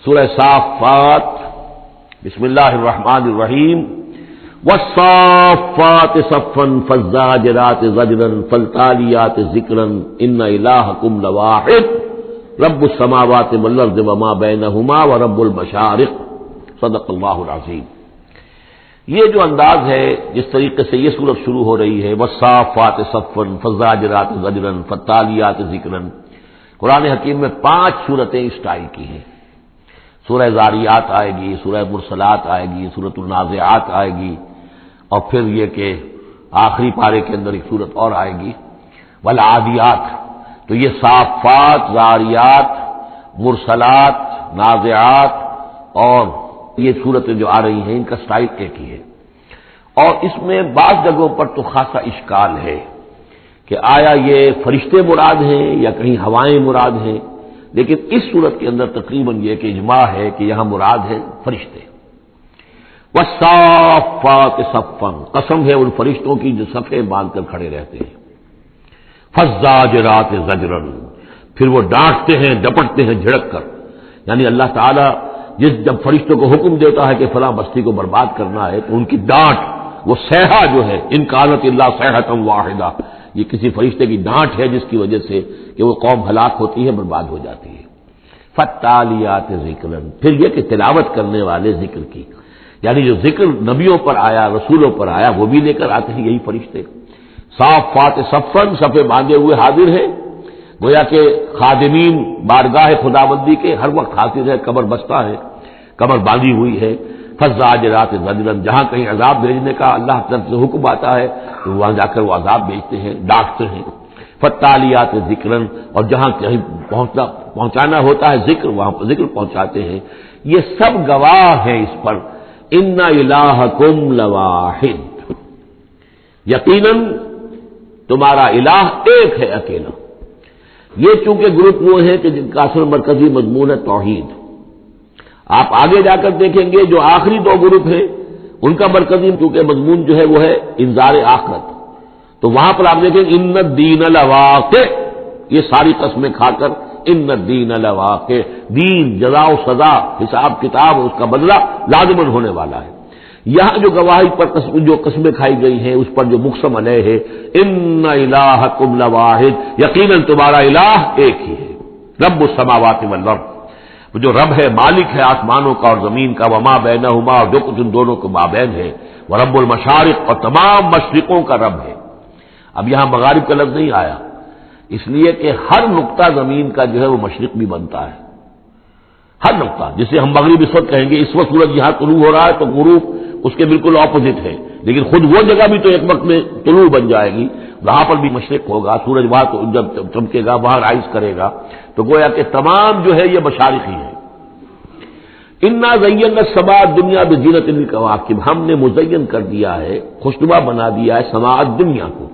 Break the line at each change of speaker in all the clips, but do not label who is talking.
سورہ صافات، بسم اللہ الرحمن الرحیم، والصافات صفا فالزاجرات زجرا فالتالیات ذکرا ان الہکم لواحد رب السماوات والارض وما بینہما ورب المشارق، صدق اللہ العظیم۔ یہ جو انداز ہے جس طریقے سے یہ سورت شروع ہو رہی ہے، والصافات صفا فالزاجرات زجرا فالتالیات ذکرا، قرآن حکیم میں 5 سورتیں اس ٹائپ کی ہیں۔ سورہ زاریات آئے گی، سورہ مرسلات آئے گی، سورۃ النازعات آئے گی، اور پھر یہ کہ آخری پارے کے اندر ایک سورت اور آئے گی والعادیات۔ تو یہ صافات، زاریات، مرسلات، نازعات اور یہ سورتیں جو آ رہی ہیں ان کا سٹائل ایک ہی ہے، اور اس میں بعض جگہوں پر تو خاصا اشکال ہے کہ آیا یہ فرشتے مراد ہیں یا کہیں ہوائیں مراد ہیں، لیکن اس صورت کے اندر تقریباً یہ کہ اجماع ہے کہ یہاں مراد ہے فرشتے۔ والصافات صفا، قسم ہے ان فرشتوں کی جو صفیں باندھ کر کھڑے رہتے ہیں۔ فالزاجرات زجرا، پھر وہ ڈانٹتے ہیں، ڈپٹتے ہیں جھڑک کر، یعنی اللہ تعالیٰ جب فرشتوں کو حکم دیتا ہے کہ فلاں بستی کو برباد کرنا ہے تو ان کی ڈانٹ، وہ صیحہ جو ہے، ان کانت الا صیحۃ واحدہ، یہ کسی فرشتے کی ڈانٹ ہے جس کی وجہ سے کہ وہ قوم ہلاک ہوتی ہے، برباد ہو جاتی ہے۔ فالتالیات ذکرا، پھر یہ کہ تلاوت کرنے والے ذکر کی، یعنی جو ذکر نبیوں پر آیا، رسولوں پر آیا، وہ بھی لے کر آتے ہیں یہی فرشتے۔ صافات صفا، صفے باندھے ہوئے حاضر ہیں، گویا کہ خادمین بارگاہ خداوندی کے ہر وقت حاضر ہے، کمر بستہ ہے، کمر باندھی ہوئی ہے۔ فالزاجرات زجرا، جہاں کہیں عذاب بھیجنے کا اللہ کی طرف سے حکم آتا ہے تو وہاں جا کر وہ عذاب بھیجتے ہیں، ڈانٹتے ہیں۔ فالتالیات ذکرا، اور جہاں کہیں پہنچانا ہوتا ہے ذکر، وہاں پر ذکر پہنچاتے ہیں۔ یہ سب گواہ ہیں اس پر، ان الہکم لواحد، یقیناً تمہارا الہ ایک ہے، اکیلا۔ یہ چونکہ گروپ وہ ہیں کہ جن کا اصل مرکزی مضمون ہے توحید۔ آپ آگے جا کر دیکھیں گے جو آخری 2 گروپ ہیں ان کا مرکزی چونکہ مضمون جو ہے وہ ہے انذار آخرت، تو وہاں پر آپ دیکھیں ان الدین لواقع، یہ ساری قسمیں کھا کر ان الدین لواقع، دین، جزا و سزا، حساب کتاب، اس کا بدلہ لازماً ہونے والا ہے۔ یہاں جو گواہی پر جو قسمیں کھائی گئی ہیں اس پر جو مقسم علیہ ہے، ان الہکم لواحد، یقیناً تمہارا الہ ایک ہی ہے، رب السماوات والارض، جو رب ہے، مالک ہے آسمانوں کا اور زمین کا، وما بینہما، اور جو کچھ ان دونوں کے مابین ہے، ورب المشارق، اور تمام مشرقوں کا رب ہے۔ اب یہاں مغارب کا لفظ نہیں آیا، اس لیے کہ ہر نقطہ زمین کا جو ہے وہ مشرق بھی بنتا ہے، ہر نقطہ، جسے ہم مغرب اس وقت کہیں گے، اس وقت سورج یہاں طلوع ہو رہا ہے تو غروب اس کے بالکل اپوزٹ ہے، لیکن خود وہ جگہ بھی تو ایک وقت میں طلوع بن جائے گی، وہاں پر بھی مشرق ہوگا، سورج وہاں تو جب چمکے گا وہاں رائز کرے گا، تو گویا کہ تمام جو ہے یہ مشارق ہی ہے۔ انا زینا السماء الدنیا بزینۃ الکواکب، ہم نے مزین کر دیا ہے، خوشنما بنا دیا ہے سماء الدنیا کو۔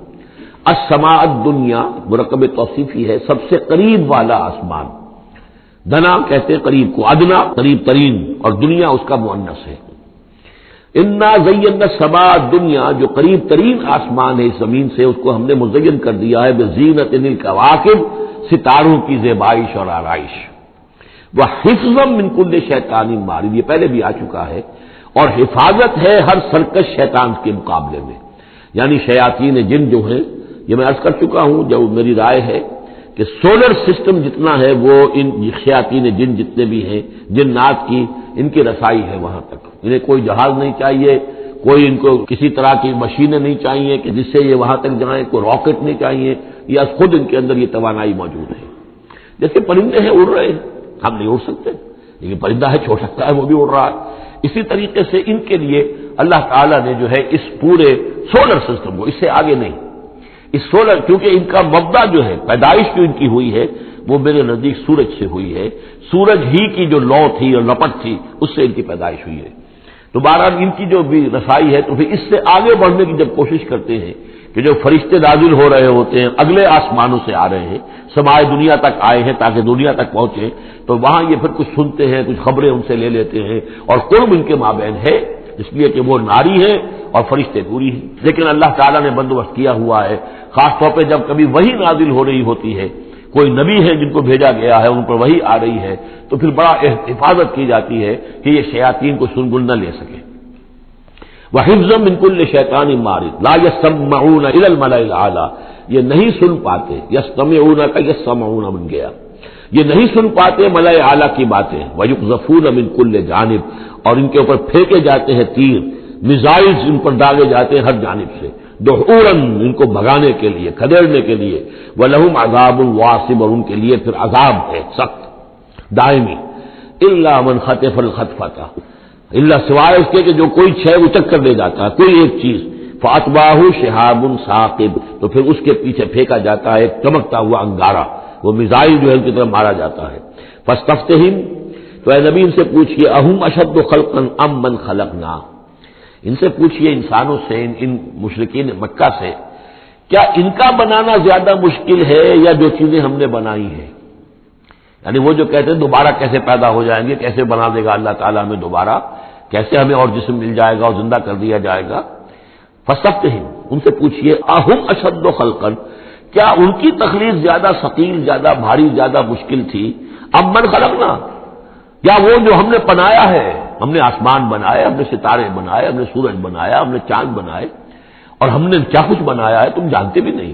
السماء الدنیا مرکب توصیفی ہے، سب سے قریب والا آسمان، دنا کہتے ہیں قریب کو، ادنا قریب ترین، اور دنیا اس کا مؤنث ہے۔ انا زینا السماء الدنیا، جو قریب ترین آسمان ہے اس زمین سے، اس کو ہم نے مزین کر دیا ہے بزینۃ الکواکب، ستاروں کی زیبائش اور آرائش۔ وحفظا من کل شیطان مارد، یہ پہلے بھی آ چکا ہے، اور حفاظت ہے ہر سرکش شیطان کے مقابلے میں، یعنی شیاطین جن جو ہیں، یہ میں عرض کر چکا ہوں، جو میری رائے ہے کہ سولر سسٹم جتنا ہے وہ ان شیاطین جن جتنے بھی ہیں، جنات کی رسائی ہے وہاں تک، انہیں کوئی جہاز نہیں چاہیے، کوئی ان کو کسی طرح کی مشینیں نہیں چاہیے کہ جس سے یہ وہاں تک جائیں، کوئی راکٹ نہیں چاہیے، یا خود ان کے اندر یہ توانائی موجود ہے۔ جیسے پرندے ہیں اڑ رہے ہیں، ہم نہیں اڑ سکتے، لیکن پرندہ ہے چھوڑ سکتا ہے، وہ بھی اڑ رہا ہے۔ اسی طریقے سے ان کے لیے اللہ تعالیٰ نے جو ہے اس پورے سولر سسٹم کو، اس سے آگے نہیں، اس سولر، کیونکہ ان کا مبدا جو ہے، پیدائش جو ان کی ہوئی ہے وہ میرے نزدیک سورج سے ہوئی ہے، سورج ہی کی جو لو تھی اور لپٹ تھی اس سے ان کی پیدائش ہوئی ہے۔ تو بہرحال ان کی جو بھی رسائی ہے، تو پھر اس سے آگے بڑھنے کی جب کوشش کرتے ہیں کہ جو فرشتے نازل ہو رہے ہوتے ہیں، اگلے آسمانوں سے آ رہے ہیں، سمائے دنیا تک آئے ہیں تاکہ دنیا تک پہنچے، تو وہاں یہ پھر کچھ سنتے ہیں، کچھ خبریں ان سے لے لیتے ہیں، اور قرب ان کے مابین ہے، اس لیے کہ وہ ناری ہے اور فرشتے پوری ہیں۔ لیکن اللہ تعالیٰ نے بندوبست کیا ہوا ہے، خاص طور پہ جب کبھی وہی نازل ہو رہی ہوتی ہے، کوئی نبی ہے جن کو بھیجا گیا ہے، ان پر وحی آ رہی ہے، تو پھر بڑا حفاظت کی جاتی ہے کہ یہ شیاطین کو سنگل نہ لے سکے۔ وَحِفْظًا مِّن كُلِّ شَيْطَانٍ مَارِدٍ لَا يَسْمَعُونَ إِلَى الْمَلَإِ الْأَعْلَىٰ، یہ نہیں سن پاتے، یستمعون کا یسمعون بن گیا، یہ نہیں سن پاتے ملائے اعلیٰ کی باتیں۔ وَيُقْذَفُونَ مِن كُلِّ جانب، اور ان کے اوپر پھینکے جاتے ہیں تیر، میزائلز ان پر داغے جاتے ہیں ہر جانب سے، دحوراً ان کو بھگانے کے لیے، کھدیڑنے کے لیے۔ وَلَهُمْ عَذَابٌ وَاصِبٌ، اور ان کے لیے پھر عذاب ہے سخت دائمی۔ إِلَّا مَنْ خَطَفَ الْخَطْفَةَ، اللہ سوائے اس کے کہ جو کوئی شے اچک کر لے جاتا ہے، کوئی ایک چیز، فَأَتْبَعَهُ شِهَابٌ ثَاقِبٌ، تو پھر اس کے پیچھے پھینکا جاتا ہے ایک چمکتا ہوا انگارہ، وہ میزائل جو ہے ان کی طرف مارا جاتا ہے۔ فَاسْتَفْتِهِمْ، تو اے نبی ان سے پوچھئے، أَهُمْ أَشَدُّ خَلْقًا أَمْ مَنْ خَلَقْنَا، ان سے پوچھئے انسانوں سے، ان مشرکین مکہ سے، کیا ان کا بنانا زیادہ مشکل ہے یا جو چیزیں ہم نے بنائی ہیں؟ یعنی وہ جو کہتے ہیں دوبارہ کیسے پیدا ہو جائیں گے، کیسے بنا دے گا اللہ تعالیٰ ہمیں دوبارہ، کیسے ہمیں اور جسم مل جائے گا اور زندہ کر دیا جائے گا۔ فَاسْتَفْتِهِمْ، ان سے پوچھئے، أَهُمْ أَشَدُّ خَلْقًا، کیا ان کی تخلیق زیادہ ثقیل، زیادہ بھاری، زیادہ مشکل تھی، أَمْ مَنْ خَلَقْنَا، یا وہ جو ہم نے بنایا ہے، ہم نے آسمان بنائے، ہم نے ستارے بنائے، ہم نے سورج بنایا، ہم نے چاند بنائے، اور ہم نے کیا کچھ بنایا ہے تم جانتے بھی نہیں،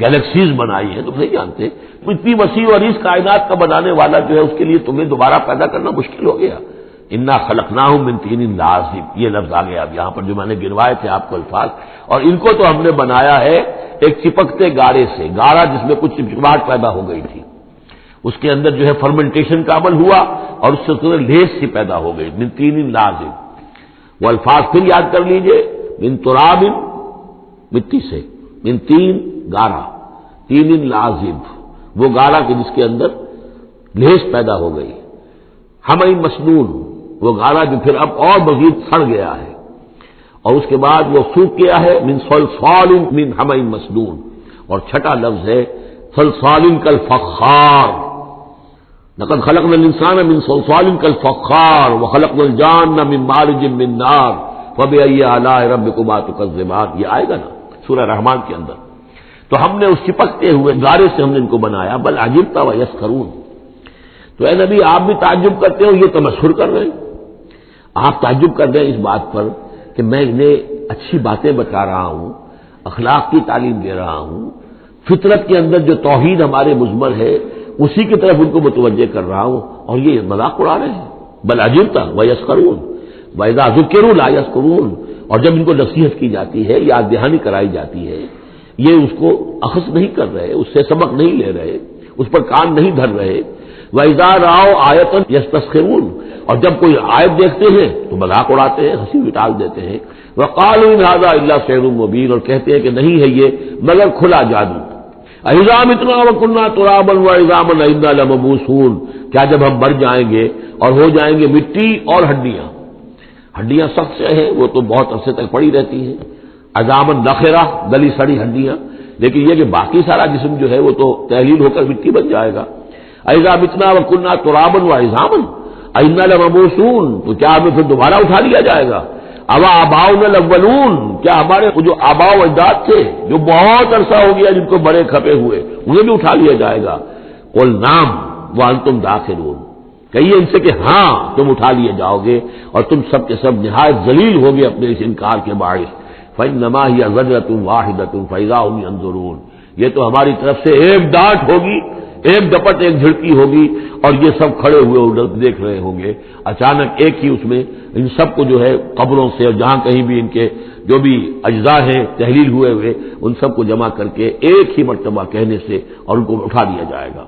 گیلیکسیز بنائی ہیں تم نہیں جانتے، اتنی وسیع اور اس کائنات کا بنانے والا جو ہے اس کے لیے تمہیں دوبارہ پیدا کرنا مشکل ہو گیا۔ انا خلقناہم من طین لازب، یہ لفظ آ گیا اب یہاں پر جو میں نے گنوائے تھے آپ کو الفاظ، اور ان کو تو ہم نے بنایا ہے ایک چپکتے گارے سے، گارا جس میں کچھ چپچپاہٹ پیدا ہو گئی تھی، اس کے اندر جو ہے فرمنٹیشن کا عمل ہوا اور اس سے لیس سی پیدا ہو گئی، من طین لازب۔ وہ الفاظ پھر یاد کر لیجئے، من تراب، مٹی سے، من طین گارا، طین لازب، وہ گارا کہ جس کے اندر لیس پیدا ہو گئی، حمیم مسنون، وہ گارا جو پھر اب اور مزید سڑ گیا ہے، اور اس کے بعد وہ سوکھ گیا ہے، من صلصال من حمیم مسنون، اور چھٹا لفظ ہے صلصال کالفخار، لقد خلقنا الانسان من صلصال کالفخار وخلقنا الجان من مارج من نار فبأي آلاء ربكما تكذبان، یہ آئے گا نا سورہ رحمان کے اندر۔ تو ہم نے اس چپکتے ہوئے گارے سے ہم نے ان کو بنایا، بل عجبت ویسخرون، تو اے نبی آپ بھی تعجب کرتے ہو، یہ تمسخر کر رہے ہیں، آپ تعجب کر رہے ہیں اس بات پر کہ میں انہیں اچھی باتیں بتا رہا ہوں، اخلاق کی تعلیم دے رہا ہوں، فطرت کے اندر جو توحید ہمارے مضمر ہے اسی کی طرف ان کو متوجہ کر رہا ہوں، اور یہ مذاق اڑا رہے ہیں۔ بل عجبت ویسخرون وَإِذَا ذُكِّرُوا لَا يَذْكُرُونَ، اور جب ان کو نصیحت کی جاتی ہے، یاد دہانی کرائی جاتی ہے، یہ اس کو اخذ نہیں کر رہے، اس سے سبق نہیں لے رہے، اس پر کان نہیں دھر رہے۔ وَإِذَا رَأَوْا آیَةً يَسْتَسْخِرُونَ، اور جب کوئی آیت دیکھتے ہیں تو مذاق اڑاتے ہیں، ہنسی ٹال دیتے ہیں۔ وَقَالُوا إِنْ هَذَا إِلَّا سِحْرٌ مُبِينٌ، اور کہتے ہیں کہ نہیں ہے یہ مگر کھلا جادو۔ أَإِذَا مِتْنَا وَكُنَّا تُرَابًا وَعِظَامًا أَإِنَّا لَمَبْعُوثُونَ، کیا جب ہم مر جائیں گے اور ہو جائیں گے مٹی اور ہڈیاں، ہڈیاں سخت سے ہیں وہ تو بہت عرصے تک پڑی رہتی ہیں، عظامًا نخرہ، گلی سڑی ہڈیاں، لیکن یہ کہ باقی سارا جسم جو ہے وہ تو تحلیل ہو کر مٹی بن جائے گا۔ أَإِذَا مِتْنَا وَكُنَّا تُرَابًا وَعِظَامًا أَإِنَّا لَمَبْعُوثُونَ، تو کیا ہمیں پھر دوبارہ اٹھا لیا جائے گا؟ أَوَا آبَاؤُنَا الْأَوَّلُونَ، کیا ہمارے جو آباء و اجداد تھے جو بہت عرصہ ہو گیا جن کو بڑے کھپے ہوئے، انہیں بھی اٹھا لیا جائے گا؟ قُلْ نَعَمْ وَأَنْتُمْ دَاخِرُونَ، کہیے ان سے کہ ہاں تم اٹھا لیے جاؤ گے، اور تم سب کے سب نہایت ذلیل ہوگے اپنے اس انکار کے باعث۔ فَإِنَّمَا هِيَ زَجْرَةٌ وَاحِدَةٌ فَإِذَا هُمْ يَنظُرُونَ، یہ تو ہماری طرف سے ایک ڈانٹ ہوگی، ایک ڈپٹ، ایک جھڑکی ہوگی، اور یہ سب کھڑے ہوئے دیکھ رہے ہوں گے۔ اچانک ایک ہی اس میں ان سب کو جو ہے قبروں سے اور جہاں کہیں بھی ان کے جو بھی اجزاء ہیں تحلیل ہوئے ان سب کو جمع کر کے ایک ہی مرتبہ کہنے سے اور ان کو اٹھا دیا جائے گا۔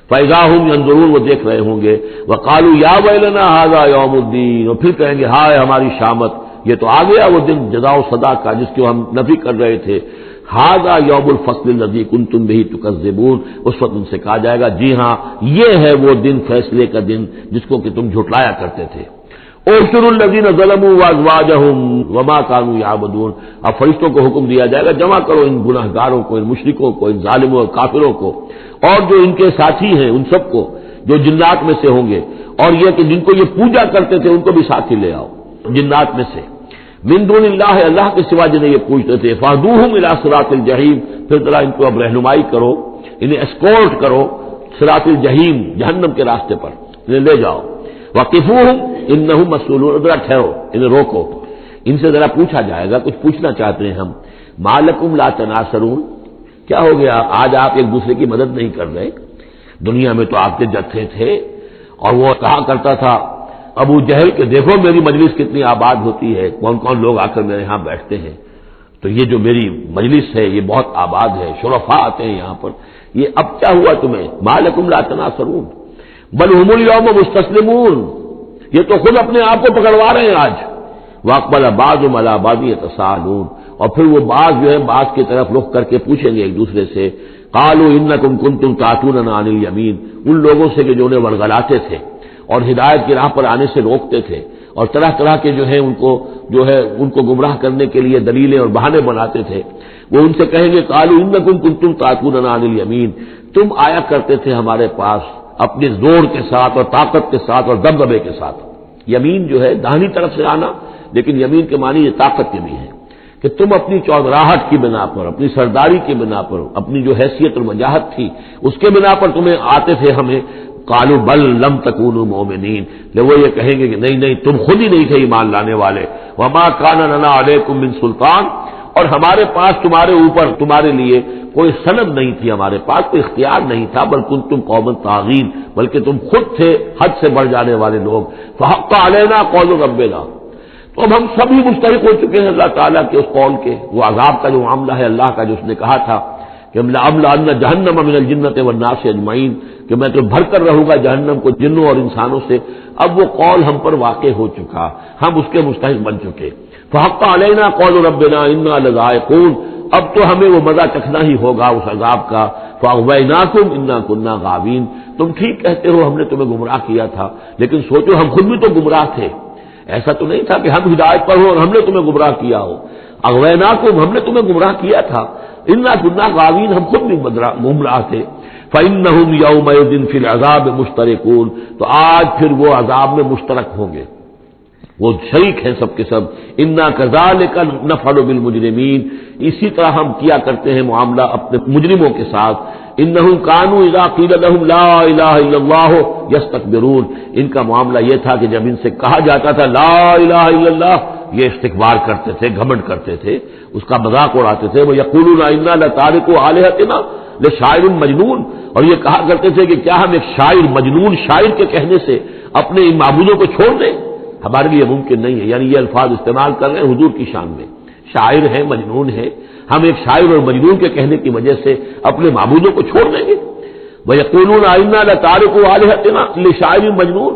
فَإِذَا هُمْ يَنظُرُونَ، وہ دیکھ رہے ہوں گے۔ وَقَالُوا يَا وَيْلَنَا هَذَا يَوْمُ الدِّينِ، اور پھر کہیں گے ہائے ہماری شامت، یہ تو آ گیا وہ دن جزا و سزا کا جس کو ہم نفی کر رہے تھے۔ هَذَا يَوْمُ الْفَصْلِ الَّذِي كُنتُمْ بِهِ تُكَذِّبُونَ، اس وقت ان سے کہا جائے گا جی ہاں یہ ہے وہ دن، فیصلے کا دن جس کو کہ تم جھٹلایا کرتے تھے۔ اُحْشُرُوا الَّذِينَ ظَلَمُوا وَأَزْوَاجَهُمْ وَمَا كَانُوا يَعْبُدُونَ، اب فرشتوں کو حکم دیا جائے گا جمع کرو ان گناہ گاروں کو، ان مشرکوں کو، ان ظالموں اور کافروں کو، اور جو ان کے ساتھی ہیں ان سب کو جو جنات میں سے ہوں گے، اور یہ کہ جن کو یہ پوجا کرتے تھے ان کو بھی ساتھی لے آؤ جنات میں سے، من دون اللہ، اللہ کے سوا جنہیں یہ پوجتے تھے، فَاهْدُوهُمْ إِلَىٰ صِرَاطِ الْجَحِيمِ، پھر ذرا ان کو اب رہنمائی کرو انہیں اسکورٹ کرو صراط الجحیم، جہنم کے راستے پر انہیں لے جاؤ، وقفوہم انہم مسئولون، ذرا ٹھہرو، انہیں روکو، ان سے ذرا پوچھا جائے گا، کچھ پوچھنا چاہتے ہیں ہم، ما لکم لا تناصرون، کیا ہو گیا آج آپ ایک دوسرے کی مدد نہیں کر رہے؟ دنیا میں تو آپ کے جتھے تھے اور وہ کہا کرتا تھا ابو جہل کہ دیکھو میری مجلس کتنی آباد ہوتی ہے، کون کون لوگ آ کر میرے ہاں بیٹھتے ہیں، تو یہ جو میری مجلس ہے یہ بہت آباد ہے، شرفاء آتے ہیں یہاں پر، یہ اب کیا ہوا تمہیں؟ ما لکم لا تناصرون بل هم اليوم مستسلمون، یہ تو خود اپنے آپ کو پکڑوا رہے ہیں آج، واقبل بعضهم على بعض يتساءلون، اور پھر وہ بعض جو ہے بعض کی طرف رخ کر کے پوچھیں گے ایک دوسرے سے، قالوا انکم کنتم تعتوننا عن الیمین، ان لوگوں سے کہ جو انہیں ورغلاتے تھے اور ہدایت کی راہ پر آنے سے روکتے تھے اور طرح طرح کے ان کو گمراہ کرنے کے لیے دلیلیں اور بہانے بناتے تھے، وہ ان سے کہیں گے قالوا انکم کنتم تعتوننا عن الیمین، تم آیا کرتے تھے ہمارے پاس اپنے زور کے ساتھ اور طاقت کے ساتھ اور دبدبے کے ساتھ، یمین جو ہے داہنی طرف سے آنا، لیکن یمین کے معنی یہ طاقت کے بھی ہے کہ تم اپنی چودراہٹ کی بنا پر، اپنی سرداری کی بنا پر، اپنی جو حیثیت اور وجاہت تھی اس کے بنا پر تمہیں آتے تھے ہمیں، قالوا بل لم تکونوا مؤمنین، وہ یہ کہیں گے کہ نہیں نہیں تم خود ہی نہیں تھے ایمان لانے والے، وما کان لنا علیکم من سلطان، اور ہمارے پاس تمہارے اوپر تمہارے لیے کوئی سند نہیں تھی، ہمارے پاس کوئی اختیار نہیں تھا، بل کنتم قوما طاغین، بلکہ تم خود تھے حد سے بڑھ جانے والے لوگ، فحق علینا قول ربنا، تو اب ہم سبھی مستحق ہو چکے ہیں اللہ تعالیٰ کے اس قول کے، وہ عذاب کا جو معاملہ ہے اللہ کا جو اس نے کہا تھا کہ لأملأن جہنم من الجنۃ والناس اجمعین، کہ میں تو بھر کر رہوں گا جہنم کو جنوں اور انسانوں سے، اب وہ قول ہم پر واقع ہو چکا، ہم اس کے مستحق بن چکے، فحق علینا قول ربنا انا لذائقون، اب تو ہمیں وہ مزہ چکھنا ہی ہوگا اس عذاب کا، فاغویناکم انا کنا غاوین، تم ٹھیک کہتے ہو ہم نے تمہیں گمراہ کیا تھا، لیکن سوچو ہم خود بھی تو گمراہ تھے، ایسا تو نہیں تھا کہ ہم ہدایت پر ہو اور ہم نے تمہیں گمراہ کیا ہو، اغویناکم ہم نے تمہیں گمراہ کیا تھا، انا کنا غاوین ہم خود بھی گمراہ تھے، فإنہم یومئذ فی العذاب مشترکون، تو آج پھر وہ عذاب میں مشترک ہوں گے، وہ شریک ہیں سب کے سب، انا کذالک نفعل بالمجرمین، اسی طرح ہم کیا کرتے ہیں معاملہ اپنے مجرموں کے ساتھ، انہم کانوا اذا قیل لهم لا الہ الا اللہ یستکبرون، ان کا معاملہ یہ تھا کہ جب ان سے کہا جاتا تھا لا الہ الا اللہ، یہ استکبار کرتے تھے، گھمنڈ کرتے تھے، اس کا مذاق اڑاتے تھے، وہ یقولون انا لتارکو آلہتنا لشاعر مجنون، اور یہ کہا کرتے تھے کہ کیا ہم ایک شاعر مجنون شاعر کے کہنے سے اپنے ان معبودوں کو چھوڑ دیں، ہمارے لیے ممکن نہیں ہے، یعنی یہ الفاظ استعمال کر رہے ہیں حضور کی شان میں، شاعر ہے مجنون ہے، ہم ایک شاعر اور مجنون کے کہنے کی وجہ سے اپنے معبودوں کو چھوڑ دیں گے، وَيَقُولُونَ إِنَّا لَتَارِكُو آلِهَتِنَا لِشَاعِرٍ مَجْنُونٍ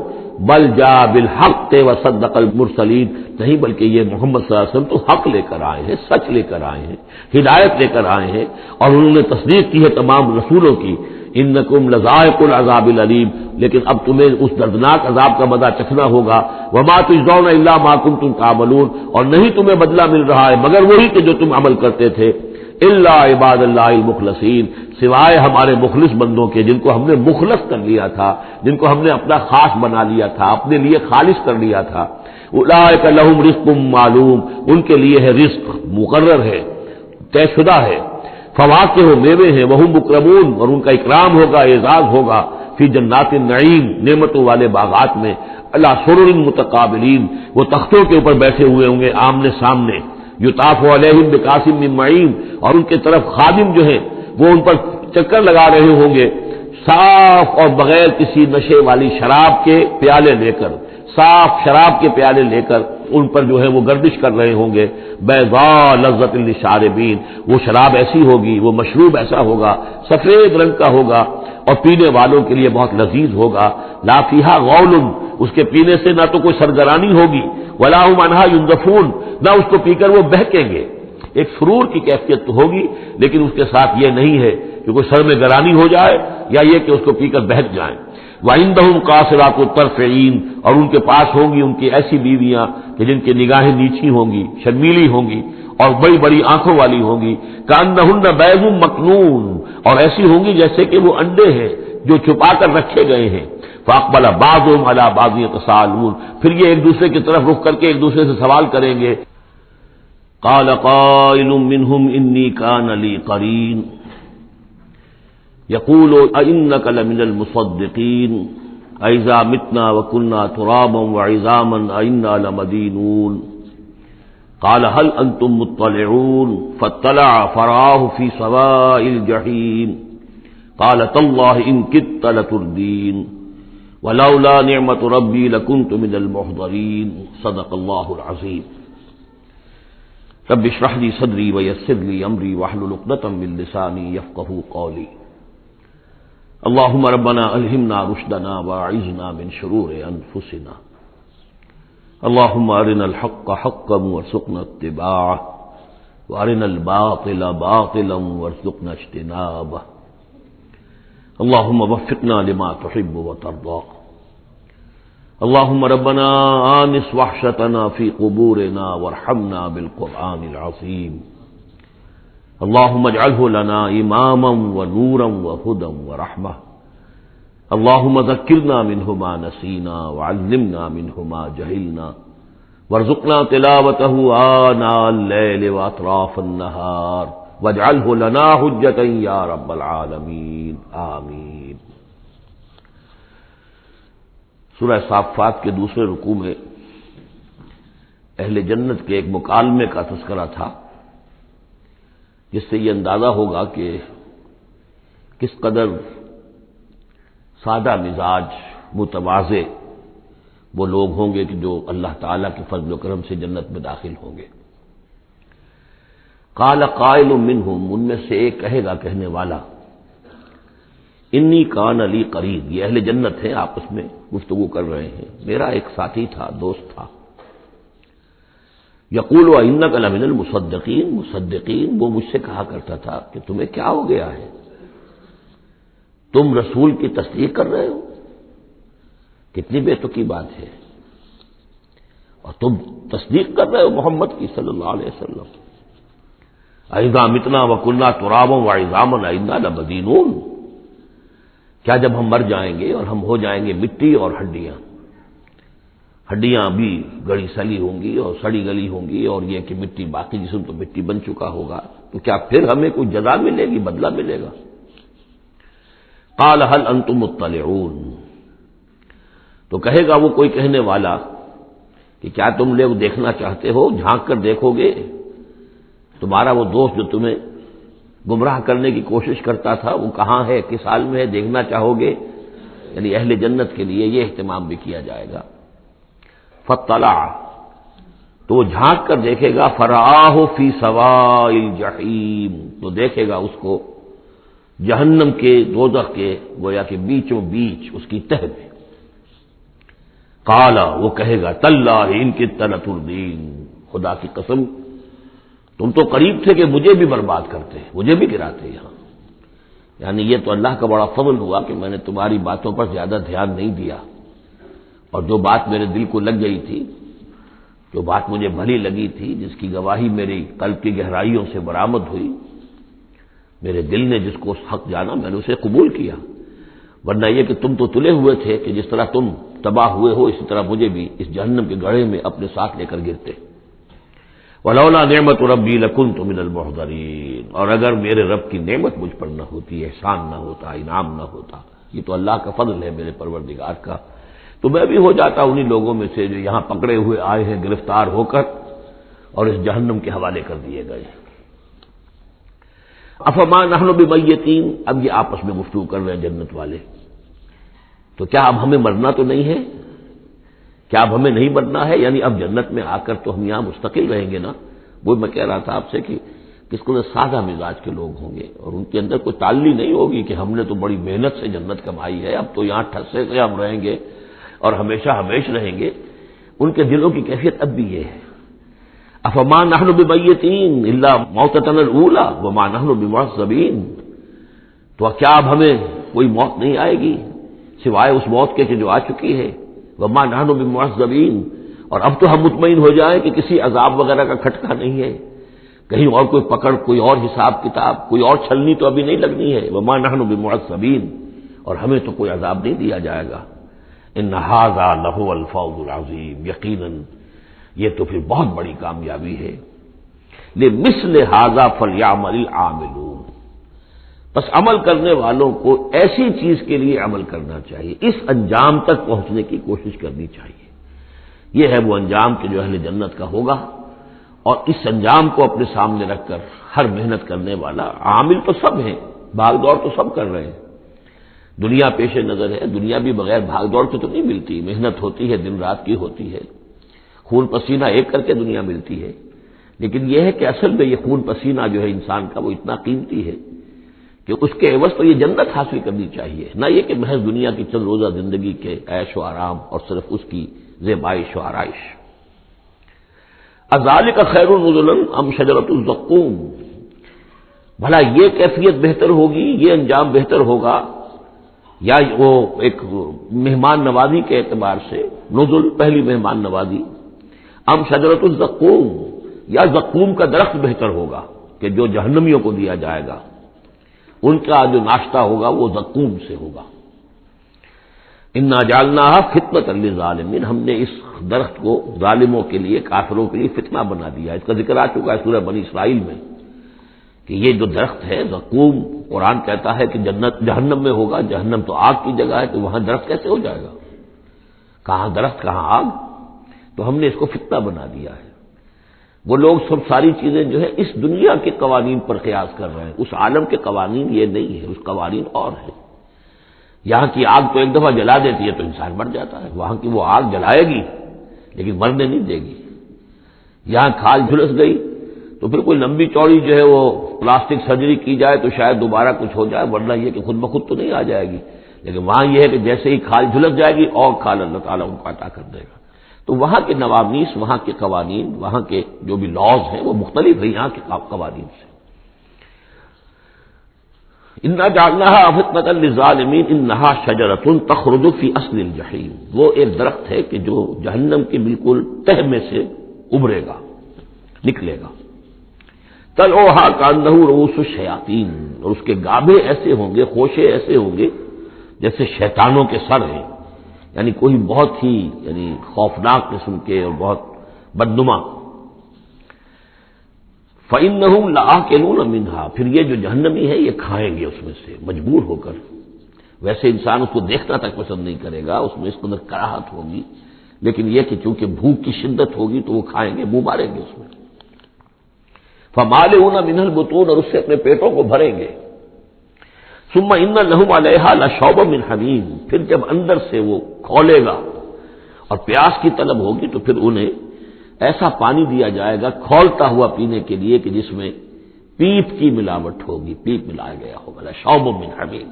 بل جاء بالحق وصدق المرسلین، نہیں بلکہ یہ محمد صلی اللہ علیہ وسلم تو حق لے کر آئے ہیں، سچ لے کر آئے ہیں، ہدایت لے کر آئے ہیں، اور انہوں نے تصدیق کی ہے تمام رسولوں کی، انکم لذائق العذاب العلیم، لیکن اب تمہیں اس دردناک عذاب کا مزہ چکھنا ہوگا، وما تجزون الا ما کنتم تعملون، اور نہیں تمہیں بدلہ مل رہا ہے مگر وہی کہ جو تم عمل کرتے تھے، الا عباد اللہ المخلصین، سوائے ہمارے مخلص بندوں کے جن کو ہم نے مخلص کر لیا تھا، جن کو ہم نے اپنا خاص بنا لیا تھا، اپنے لیے خالص کر لیا تھا، اولئک لہم رزق معلوم، ان کے لیے ہے رزق مقرر ہے، طے شدہ ہے، فواکہ میوے ہیں، وہم مکرمون، اور ان کا اکرام ہوگا، اعزاز ہوگا، فی جنات النعیم، نعمتوں والے باغات میں، علی سرر متقابلین، وہ تختوں کے اوپر بیٹھے ہوئے ہوں گے آمنے سامنے، یطاف علیہم بکاس من معین، اور ان کے طرف خادم جو ہیں وہ ان پر چکر لگا رہے ہوں گے صاف اور بغیر کسی نشے والی شراب کے پیالے لے کر، صاف شراب کے پیالے لے کر ان پر جو ہے وہ گردش کر رہے ہوں گے، بیضاء لذۃ للشاربین، وہ شراب ایسی ہوگی، وہ مشروب ایسا ہوگا، سفید رنگ کا ہوگا، اور پینے والوں کے لیے بہت لذیذ ہوگا، لا فیہا غول، اس کے پینے سے نہ تو کوئی سرگرانی ہوگی، ولا هم عنہا ينزفون، نہ اس کو پی کر وہ بہکیں گے، ایک سرور کی کیفیت تو ہوگی، لیکن اس کے ساتھ یہ نہیں ہے کہ کوئی سر میں گرانی ہو جائے یا یہ کہ اس کو پی کر بہک جائیں، وعندهم قاصرات الطرف عین، اور ان کے پاس ہوں گی ان کی ایسی بیویاں کہ جن کی نگاہیں نیچی ہوں گی، شرمیلی ہوں گی، اور بڑی بڑی آنکھوں والی ہوں گی، کأنہن بیض مکنون، اور ایسی ہوں گی جیسے کہ وہ انڈے ہیں جو چھپا کر رکھے گئے ہیں، فاقبل بعضهم علی بعض یتساءلون، پھر یہ ایک دوسرے کی طرف رخ کر کے ایک دوسرے سے سوال کریں گے، قال قائل منهم انی کان لی قرین، یقول أئنک لمن المصدقین أئذا متنا وكنا ترابا وعظاما أئنا لمدینون قال هل انتم مطلعون فاطلع فرآه في سواء الجحيم قال تالله ان كدت لتردين ولولا نعمة ربي لكنت من المحضرين صدق الله العظيم رب اشرح لي صدري ويسر لي امري واحلل عقدة من لساني يفقهوا قولي اللهم ربنا الهمنا رشدنا واعذنا من شرور انفسنا اللهم ارنا الحق حقا وارزقنا اتباعه وارنا الباطل باطلا وارزقنا اجتنابه اللهم وفقنا لما تحب وترضى اللهم ربنا آنس وحشتنا في قبورنا وارحمنا بالقرآن العظيم اللهم اجعله لنا إماما ونورا وهدى ورحمة اللهم ذكرنا منه ما نسينا وعلمنا منه ما جهلنا وارزقنا تلاوته آناء الليل وأطراف النهار واجعله لنا حجة يا رب العالمين آمين۔ سورہ صافات کے دوسرے رکوع میں اہل جنت کے ایک مکالمے کا تذکرہ تھا، جس سے یہ اندازہ ہوگا کہ کس قدر سادہ مزاج متواضع وہ لوگ ہوں گے کہ جو اللہ تعالیٰ کے فضل و کرم سے جنت میں داخل ہوں گے۔ قال قائل منہم، ان میں سے ایک کہے گا کہنے والا، انی کان لی قرین، یہ اہل جنت ہیں آپس میں گفتگو کر رہے ہیں، میرا ایک ساتھی تھا، دوست تھا، یقول انک لمن المصدقین، مصدقین وہ مجھ سے کہا کرتا تھا کہ تمہیں کیا ہو گیا ہے، تم رسول کی تصدیق کر رہے ہو، کتنی بے تکی بات ہے، اور تم تصدیق کر رہے ہو محمد کی صلی اللہ علیہ وسلم۔ اذا متنا وکنا ترابا وعظاما انا لمدینون، کیا جب ہم مر جائیں گے اور ہم ہو جائیں گے مٹی اور ہڈیاں، ہڈیاں بھی گڑی سلی ہوں گی اور سڑی گلی ہوں گی، اور یہ کہ مٹی باقی جسم تو مٹی بن چکا ہوگا، تو کیا پھر ہمیں کوئی جزا ملے گی، بدلہ ملے گا؟ قال هل انتم مطلعون، تو کہے گا وہ کوئی کہنے والا کہ کیا تم لوگ دیکھنا چاہتے ہو، جھانک کر دیکھو گے تمہارا وہ دوست جو تمہیں گمراہ کرنے کی کوشش کرتا تھا وہ کہاں ہے، کس حال میں ہے، دیکھنا چاہو گے؟ یعنی اہل جنت کے لیے یہ اہتمام بھی کیا جائے گا۔ فطلع، تو وہ جھانک کر دیکھے گا، فرآہ فی سواء الجحیم، تو دیکھے گا اس کو جہنم کے، دوزخ کے گویا کہ بیچوں بیچ اس کی تہ میں۔ قال، وہ کہے گا تاللہ ان کدت لتردین، خدا کی قسم تم تو قریب تھے کہ مجھے بھی برباد کرتے، مجھے بھی گراتے یہاں، یعنی یہ تو اللہ کا بڑا فضل ہوا کہ میں نے تمہاری باتوں پر زیادہ دھیان نہیں دیا، اور جو بات میرے دل کو لگ گئی تھی، جو بات مجھے بھلی لگی تھی، جس کی گواہی میری قلب کی گہرائیوں سے برآمد ہوئی، میرے دل نے جس کو حق جانا میں نے اسے قبول کیا، ورنہ یہ کہ تم تو تلے ہوئے تھے کہ جس طرح تم تباہ ہوئے ہو اسی طرح مجھے بھی اس جہنم کے گڑھے میں اپنے ساتھ لے کر گرتے۔ ولولا نعمت ربی لکنت من المحضرین، اور اگر میرے رب کی نعمت مجھ پر نہ ہوتی، احسان نہ ہوتا، انعام نہ ہوتا، یہ تو اللہ کا فضل ہے میرے پروردگار کا، تو میں بھی ہو جاتا انہی لوگوں میں سے جو یہاں پکڑے ہوئے آئے ہیں گرفتار ہو کر اور اس جہنم کے حوالے کر دیے گئے۔ افما نحن بمیتین، اب یہ آپس میں گفتگو کر رہے ہیں جنت والے، تو کیا اب ہمیں مرنا تو نہیں ہے، کیا اب ہمیں نہیں مرنا ہے، یعنی اب جنت میں آ کر تو ہم یہاں مستقل رہیں گے نا۔ وہ میں کہہ رہا تھا آپ سے کہ کس کو سادہ مزاج کے لوگ ہوں گے اور ان کے اندر کوئی تعلی نہیں ہوگی کہ ہم نے تو بڑی محنت سے جنت کمائی ہے، اب تو یہاں ٹھسے سے ہم رہیں گے اور ہمیشہ ہمیش رہیں گے، ان کے دلوں کی کیفیت اب بھی یہ ہے۔ افما نحن بمیتین الا موتتنا الاولی وما نحن بمعذبین، تو کیا اب ہمیں کوئی موت نہیں آئے گی سوائے اس موت کے کہ جو آ چکی ہے، وما نحن بمعذبین، اور اب تو ہم مطمئن ہو جائیں کہ کسی عذاب وغیرہ کا کھٹکا نہیں ہے، کہیں اور کوئی پکڑ، کوئی اور حساب کتاب، کوئی اور چھلنی تو ابھی نہیں لگنی ہے، وما نحن بمعذبین، اور ہمیں تو کوئی عذاب نہیں دیا جائے گا۔ ان ھذا لہو الفوز العظیم، یقیناً یہ تو پھر بہت بڑی کامیابی ہے۔ لمثل ھذا فلیعمل العاملون، بس عمل کرنے والوں کو ایسی چیز کے لیے عمل کرنا چاہیے، اس انجام تک پہنچنے کی کوشش کرنی چاہیے۔ یہ ہے وہ انجام کہ جو اہل جنت کا ہوگا، اور اس انجام کو اپنے سامنے رکھ کر ہر محنت کرنے والا، عامل تو سب ہیں، بھاگ دوڑ تو سب کر رہے ہیں، دنیا پیش نظر ہے، دنیا بھی بغیر بھاگ دوڑ کے تو نہیں ملتی، محنت ہوتی ہے، دن رات کی ہوتی ہے، خون پسینہ ایک کر کے دنیا ملتی ہے، لیکن یہ ہے کہ اصل میں یہ خون پسینہ جو ہے انسان کا وہ اتنا قیمتی ہے کہ اس کے عوض تو یہ جنت حاصل کرنی چاہیے، نہ یہ کہ محض دنیا کی چند روزہ زندگی کے عیش و آرام اور صرف اس کی زیبائش و آرائش۔ اذالک خیر نزلا ام شجرۃ الزقوم، بھلا یہ کیفیت بہتر ہوگی، یہ انجام بہتر ہوگا، یا وہ ایک مہمان نوازی کے اعتبار سے نزل پہلی مہمان نوازی، ام شجرۃ الزقوم، یا زقوم کا درخت بہتر ہوگا کہ جو جہنمیوں کو دیا جائے گا، ان کا جو ناشتہ ہوگا وہ زقوم سے ہوگا۔ انا جعلناها فتنۃ للظالمین، ہم نے اس درخت کو ظالموں کے لیے، کافروں کے لیے فتنہ بنا دیا۔ اس کا ذکر آ چکا ہے سورہ بنی اسرائیل میں کہ یہ جو درخت ہے زقوم، قرآن کہتا ہے کہ جنت جہنم میں ہوگا، جہنم تو آگ کی جگہ ہے، تو وہاں درخت کیسے ہو جائے گا؟ کہاں درخت کہاں آگ؟ تو ہم نے اس کو فتنہ بنا دیا ہے۔ وہ لوگ سب ساری چیزیں جو ہے اس دنیا کے قوانین پر قیاس کر رہے ہیں، اس عالم کے قوانین یہ نہیں ہے، اس قوانین اور ہیں۔ یہاں کی آگ تو ایک دفعہ جلا دیتی ہے تو انسان مر جاتا ہے، وہاں کی وہ آگ جلائے گی لیکن مرنے نہیں دے گی۔ یہاں کھال جھلس گئی تو پھر کوئی لمبی چوڑی جو ہے وہ پلاسٹک سرجری کی جائے تو شاید دوبارہ کچھ ہو جائے، ورنہ یہ کہ خود بخود تو نہیں آ جائے گی، لیکن وہاں یہ ہے کہ جیسے ہی کھال جھلس جائے گی اور کھال اللہ تعالیٰ ان کو عطا کر دے گا۔ تو وہاں کے نوامیس، وہاں کے قوانین، وہاں کے جو بھی لاز ہیں وہ مختلف ہیں یہاں کے قوانین سے۔ انا جعلناها فتنۃ للظالمین انها شجرۃ تخرج فی اصل الجحیم، وہ ایک درخت ہے کہ جو جہنم کے بالکل تہ میں سے ابھرے گا، نکلے گا۔ طلعها کانه رؤوس الشیاطین، اور اس کے گابھے ایسے ہوں گے، خوشے ایسے ہوں گے جیسے شیطانوں کے سر ہیں، یعنی کوئی بہت ہی خوفناک قسم کے اور بہت بدنما۔ فَإِنَّهُمْ لَآكِلُونَ مِنْهَا، پھر یہ جو جہنمی ہے یہ کھائیں گے اس میں سے مجبور ہو کر، ویسے انسان اس کو دیکھنا تک پسند نہیں کرے گا، اس میں اس قدر کراہت ہوگی، لیکن یہ کہ چونکہ بھوک کی شدت ہوگی تو وہ کھائیں گے، منہ ماریں گے اس میں۔ فَمَالِئُونَ مِنْهَا الْبُطُونَ، اور اس سے اپنے پیٹوں کو بھریں گے۔ ثُمَّ إِنَّ لَهُمْ عَلَيْهَا لَشَوْبًا مِّنْ حَمِيمٍ، پھر جب اندر سے وہ کھولے گا اور پیاس کی طلب ہوگی تو پھر انہیں ایسا پانی دیا جائے گا کھولتا ہوا پینے کے لیے کہ جس میں پیپ کی ملاوٹ ہوگی، پیپ ملایا گیا ہوگا، لشوب من حمیم۔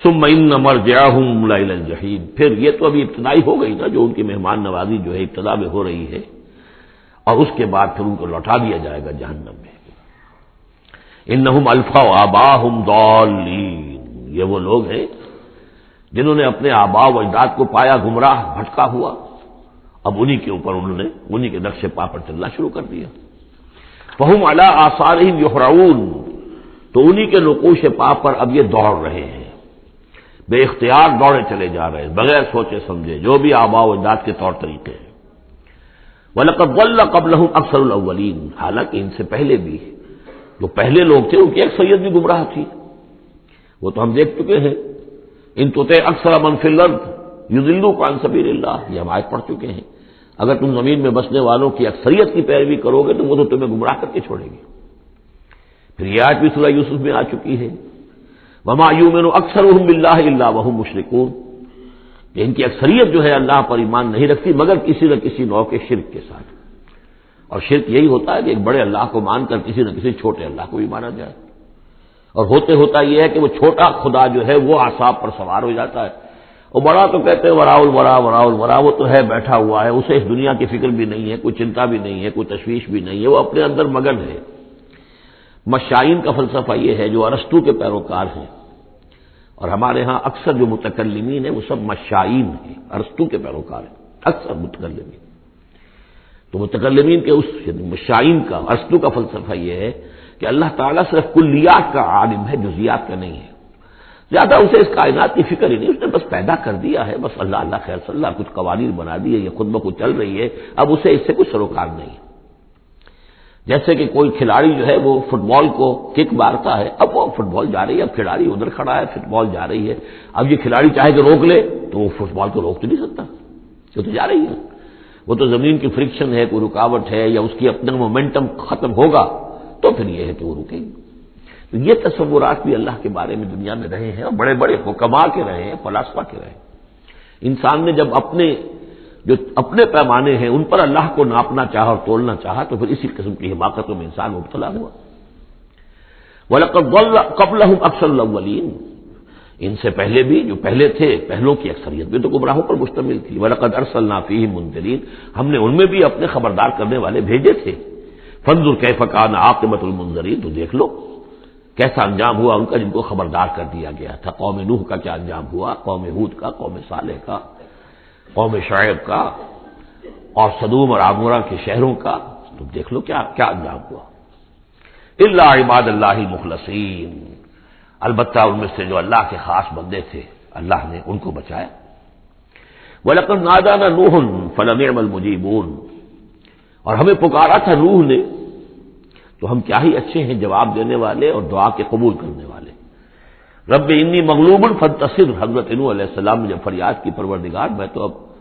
ثم ان مرجعهم الى الجحیم، پھر یہ تو ابھی ابتدائی ہو گئی نا، جو ان کی مہمان نوازی جو ہے ابتدا میں ہو رہی ہے، اور اس کے بعد پھر ان کو لوٹا دیا جائے گا جہنم میں۔ انہم الفوا آباہم ضالین، یہ وہ لوگ ہیں جنہوں نے اپنے آباء و اجداد کو پایا گمراہ، بھٹکا ہوا، اب انہی کے اوپر انہوں نے انہی کے نقش پا پر چلنا شروع کر دیا۔ فہم علی آثارہم یہرعون، تو انہی کے نقوش پا پر اب یہ دوڑ رہے ہیں، بے اختیار دوڑے چلے جا رہے ہیں، بغیر سوچے سمجھے، جو بھی آباء و اجداد کے طور طریقے ہیں۔ وَلَقَدْ ضَلَّ قَبْلَهُمْ أَكْثَرُ الْأَوَّلِينَ، حالانکہ ان سے پہلے بھی جو پہلے لوگ تھے ان کی اکثریت بھی گمراہ تھی، وہ تو ہم دیکھ چکے ہیں۔ ان تُطِعْ أَكْثَرَ مَنْ فِي الْأَرْضِ يُضِلُّوكَ عَنْ سَبِيلِ اللَّهِ، یہ ہم آیت پڑھ چکے ہیں۔ اگر تم زمین میں بسنے والوں کی اکثریت کی پیروی کرو گے تو وہ تو تمہیں گمراہ کر کے چھوڑے گی۔ پھر یہ آیت بھی سورہ یوسف میں آ چکی ہے، وَمَا يُؤْمِنُ أَكْثَرُهُم بِاللَّهِ إِلَّا وَهُم مُشْرِكُونَ، کہ ان کی اکثریت جو ہے اللہ پر ایمان نہیں رکھتی مگر کسی نہ کسی نوع کے شرک کے ساتھ، اور شرک یہی ہوتا ہے کہ ایک بڑے اللہ کو مان کر کسی نہ کسی چھوٹے اللہ کو بھی مانا جائے، اور ہوتا یہ ہے کہ وہ چھوٹا خدا جو ہے وہ اعصاب پر سوار ہو جاتا ہے، اور بڑا تو کہتے ہیں وراء الورا وراء الورا، وہ تو ہے بیٹھا ہوا ہے، اسے اس دنیا کی فکر بھی نہیں ہے، کوئی چنتا بھی نہیں ہے، کوئی تشویش بھی نہیں ہے، وہ اپنے اندر مگن ہے۔ مشائین کا فلسفہ یہ ہے جو ارسطو کے پیروکار ہیں، اور ہمارے ہاں اکثر جو متکلمین ہیں وہ سب مشائین ہیں، ارسطو کے پیروکار ہیں اکثر متکلمین۔ تو متکلمین کے اس مشائین کا، ارسطو کا فلسفہ یہ ہے کہ اللہ تعالیٰ صرف کلیات کا عالم ہے، جزیات کا نہیں ہے، زیادہ اسے اس کائنات کی فکر ہی نہیں، اس نے بس پیدا کر دیا ہے، بس اللہ اللہ خیر صلی اللہ، کچھ قوانین بنا دیے، یہ خود بخود چل رہی ہے، اب اسے اس سے کچھ سروکار نہیں ہے۔ جیسے کہ کوئی کھلاڑی جو ہے وہ فٹ بال کو کک مارتا ہے، اب وہ فٹ بال جا رہی ہے، اب کھلاڑی ادھر کھڑا ہے، فٹ بال جا رہی ہے، اب یہ کھلاڑی چاہے کہ روک لے تو وہ فٹ بال کو روک تو نہیں سکتا، وہ تو جا رہی ہے، وہ تو زمین کی فرکشن ہے، کوئی رکاوٹ ہے یا اس کی اپنا مومنٹم ختم ہوگا تو پھر یہ ہے کہ وہ رکے گی۔ تو یہ تصورات بھی اللہ کے بارے میں دنیا میں رہے ہیں اور بڑے بڑے حکماء کے رہے ہیں، فلاسفہ کے رہے ہیں۔ انسان نے جب اپنے پیمانے ہیں ان پر اللہ کو ناپنا چاہا اور تولنا چاہا تو پھر اسی قسم کی حماقتوں میں انسان مبتلا ہوا۔ وَلَقَدْ ضَلَّ قَبْلَهُمْ أَكْثَرُ الْأَوَّلِينَ، ان سے پہلے بھی جو پہلے تھے، پہلوں کی اکثریت بھی تو گمراہوں پر مشتمل تھی۔ وَلَقَدْ أَرْسَلْنَا فِيهِمْ مُنذِرِينَ، ہم نے ان میں بھی اپنے خبردار کرنے والے بھیجے تھے۔ فَانظُرْ كَيْفَ كَانَ عَاقِبَةُ الْمُنذَرِينَ، تو دیکھ لو کیسا انجام ہوا ان کا جن کو خبردار کر دیا گیا تھا۔ قوم نوح کا کیا انجام ہوا، قوم ہود کا، قوم صالح کا، قوم شعیب کا، اور سدوم اور عمورہ کے شہروں کا، تو دیکھ لو کیا کیا انجام ہوا۔ الا عباد اللہ المخلصین، البتہ ان میں سے جو اللہ کے خاص بندے تھے اللہ نے ان کو بچایا۔ وَلَقَدْ نَادَانَا نُوحٌ فَلَنِعْمَ الْمُجِيبُونَ، اور ہمیں پکارا تھا نوح نے تو ہم کیا ہی اچھے ہیں جواب دینے والے اور دعا کے قبول کرنے والے۔ رب انی مغلوب فانتصر، حضرت نوح علیہ السلام نے جب فریاد کی پروردگار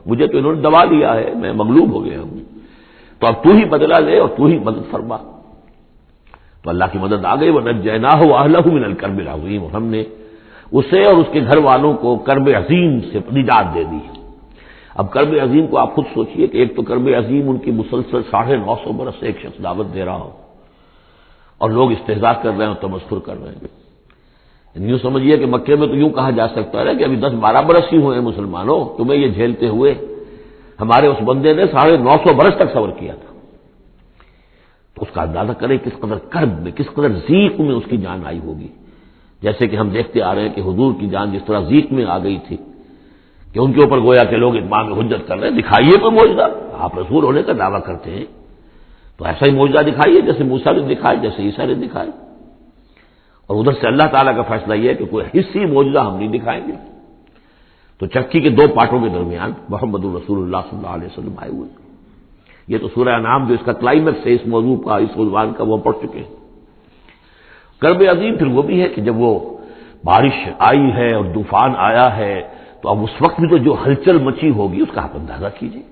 مجھے تو انہوں نے دبا لیا ہے، میں مغلوب ہو گیا ہوں، تو اب تو ہی بدلہ لے اور تو ہی مدد فرما۔ تو اللہ کی مدد آ گئی، وَنَجَّيْنَاهُ وَأَهْلَهُ مِنَ الْكَرْبِ الْعَظِيمِ، اور ہم نے اسے اور اس کے گھر والوں کو کرب عظیم سے نجات دے دی۔ اب کرب عظیم کو آپ خود سوچئے کہ ایک تو کرب عظیم ان کی مسلسل 950 برس سے ایک شخص دعوت دے رہا ہو اور لوگ استہزاء کر رہے ہیں اور تمسخر کر رہے ہیں۔ یوں سمجھیے کہ مکے میں تو یوں کہا جا سکتا ہے کہ ابھی 10-12 برس ہی ہوئے ہیں مسلمانوں تمہیں یہ جھیلتے ہوئے، ہمارے اس بندے نے 950 برس تک صبر کیا تھا۔ تو اس کا اندازہ کریں کس قدر کرب میں، کس قدر ضیق میں اس کی جان آئی ہوگی۔ جیسے کہ ہم دیکھتے آ رہے ہیں کہ حضور کی جان جس طرح ضیق میں آ گئی تھی کہ ان کے اوپر گویا کہ لوگ اتمام حجت کر رہے ہیں، دکھائیے کوئی معجزہ، آپ رسول ہونے کا دعویٰ کرتے ہیں تو ایسا ہی معجزہ دکھائیے جیسے موسیٰ نے دکھائے، جیسے عیسیٰ نے دکھائے۔ اور ادھر سے اللہ تعالیٰ کا فیصلہ یہ ہے کہ کوئی حصی معجزہ ہم نہیں دکھائیں گے۔ تو چکی کے 2 پارٹوں کے درمیان محمد الرسول اللہ صلی اللہ علیہ وسلم آئے ہوئے۔ یہ تو سورہ انعام جو اس کا کلائمیکس ہے اس موضوع کا، اس عنوان کا، وہ پڑھ چکے ہیں۔ کرب عظیم پھر وہ بھی ہے کہ جب وہ بارش آئی ہے اور طوفان آیا ہے تو اب اس وقت بھی تو جو ہلچل مچی ہوگی اس کا آپ اندازہ کیجیے،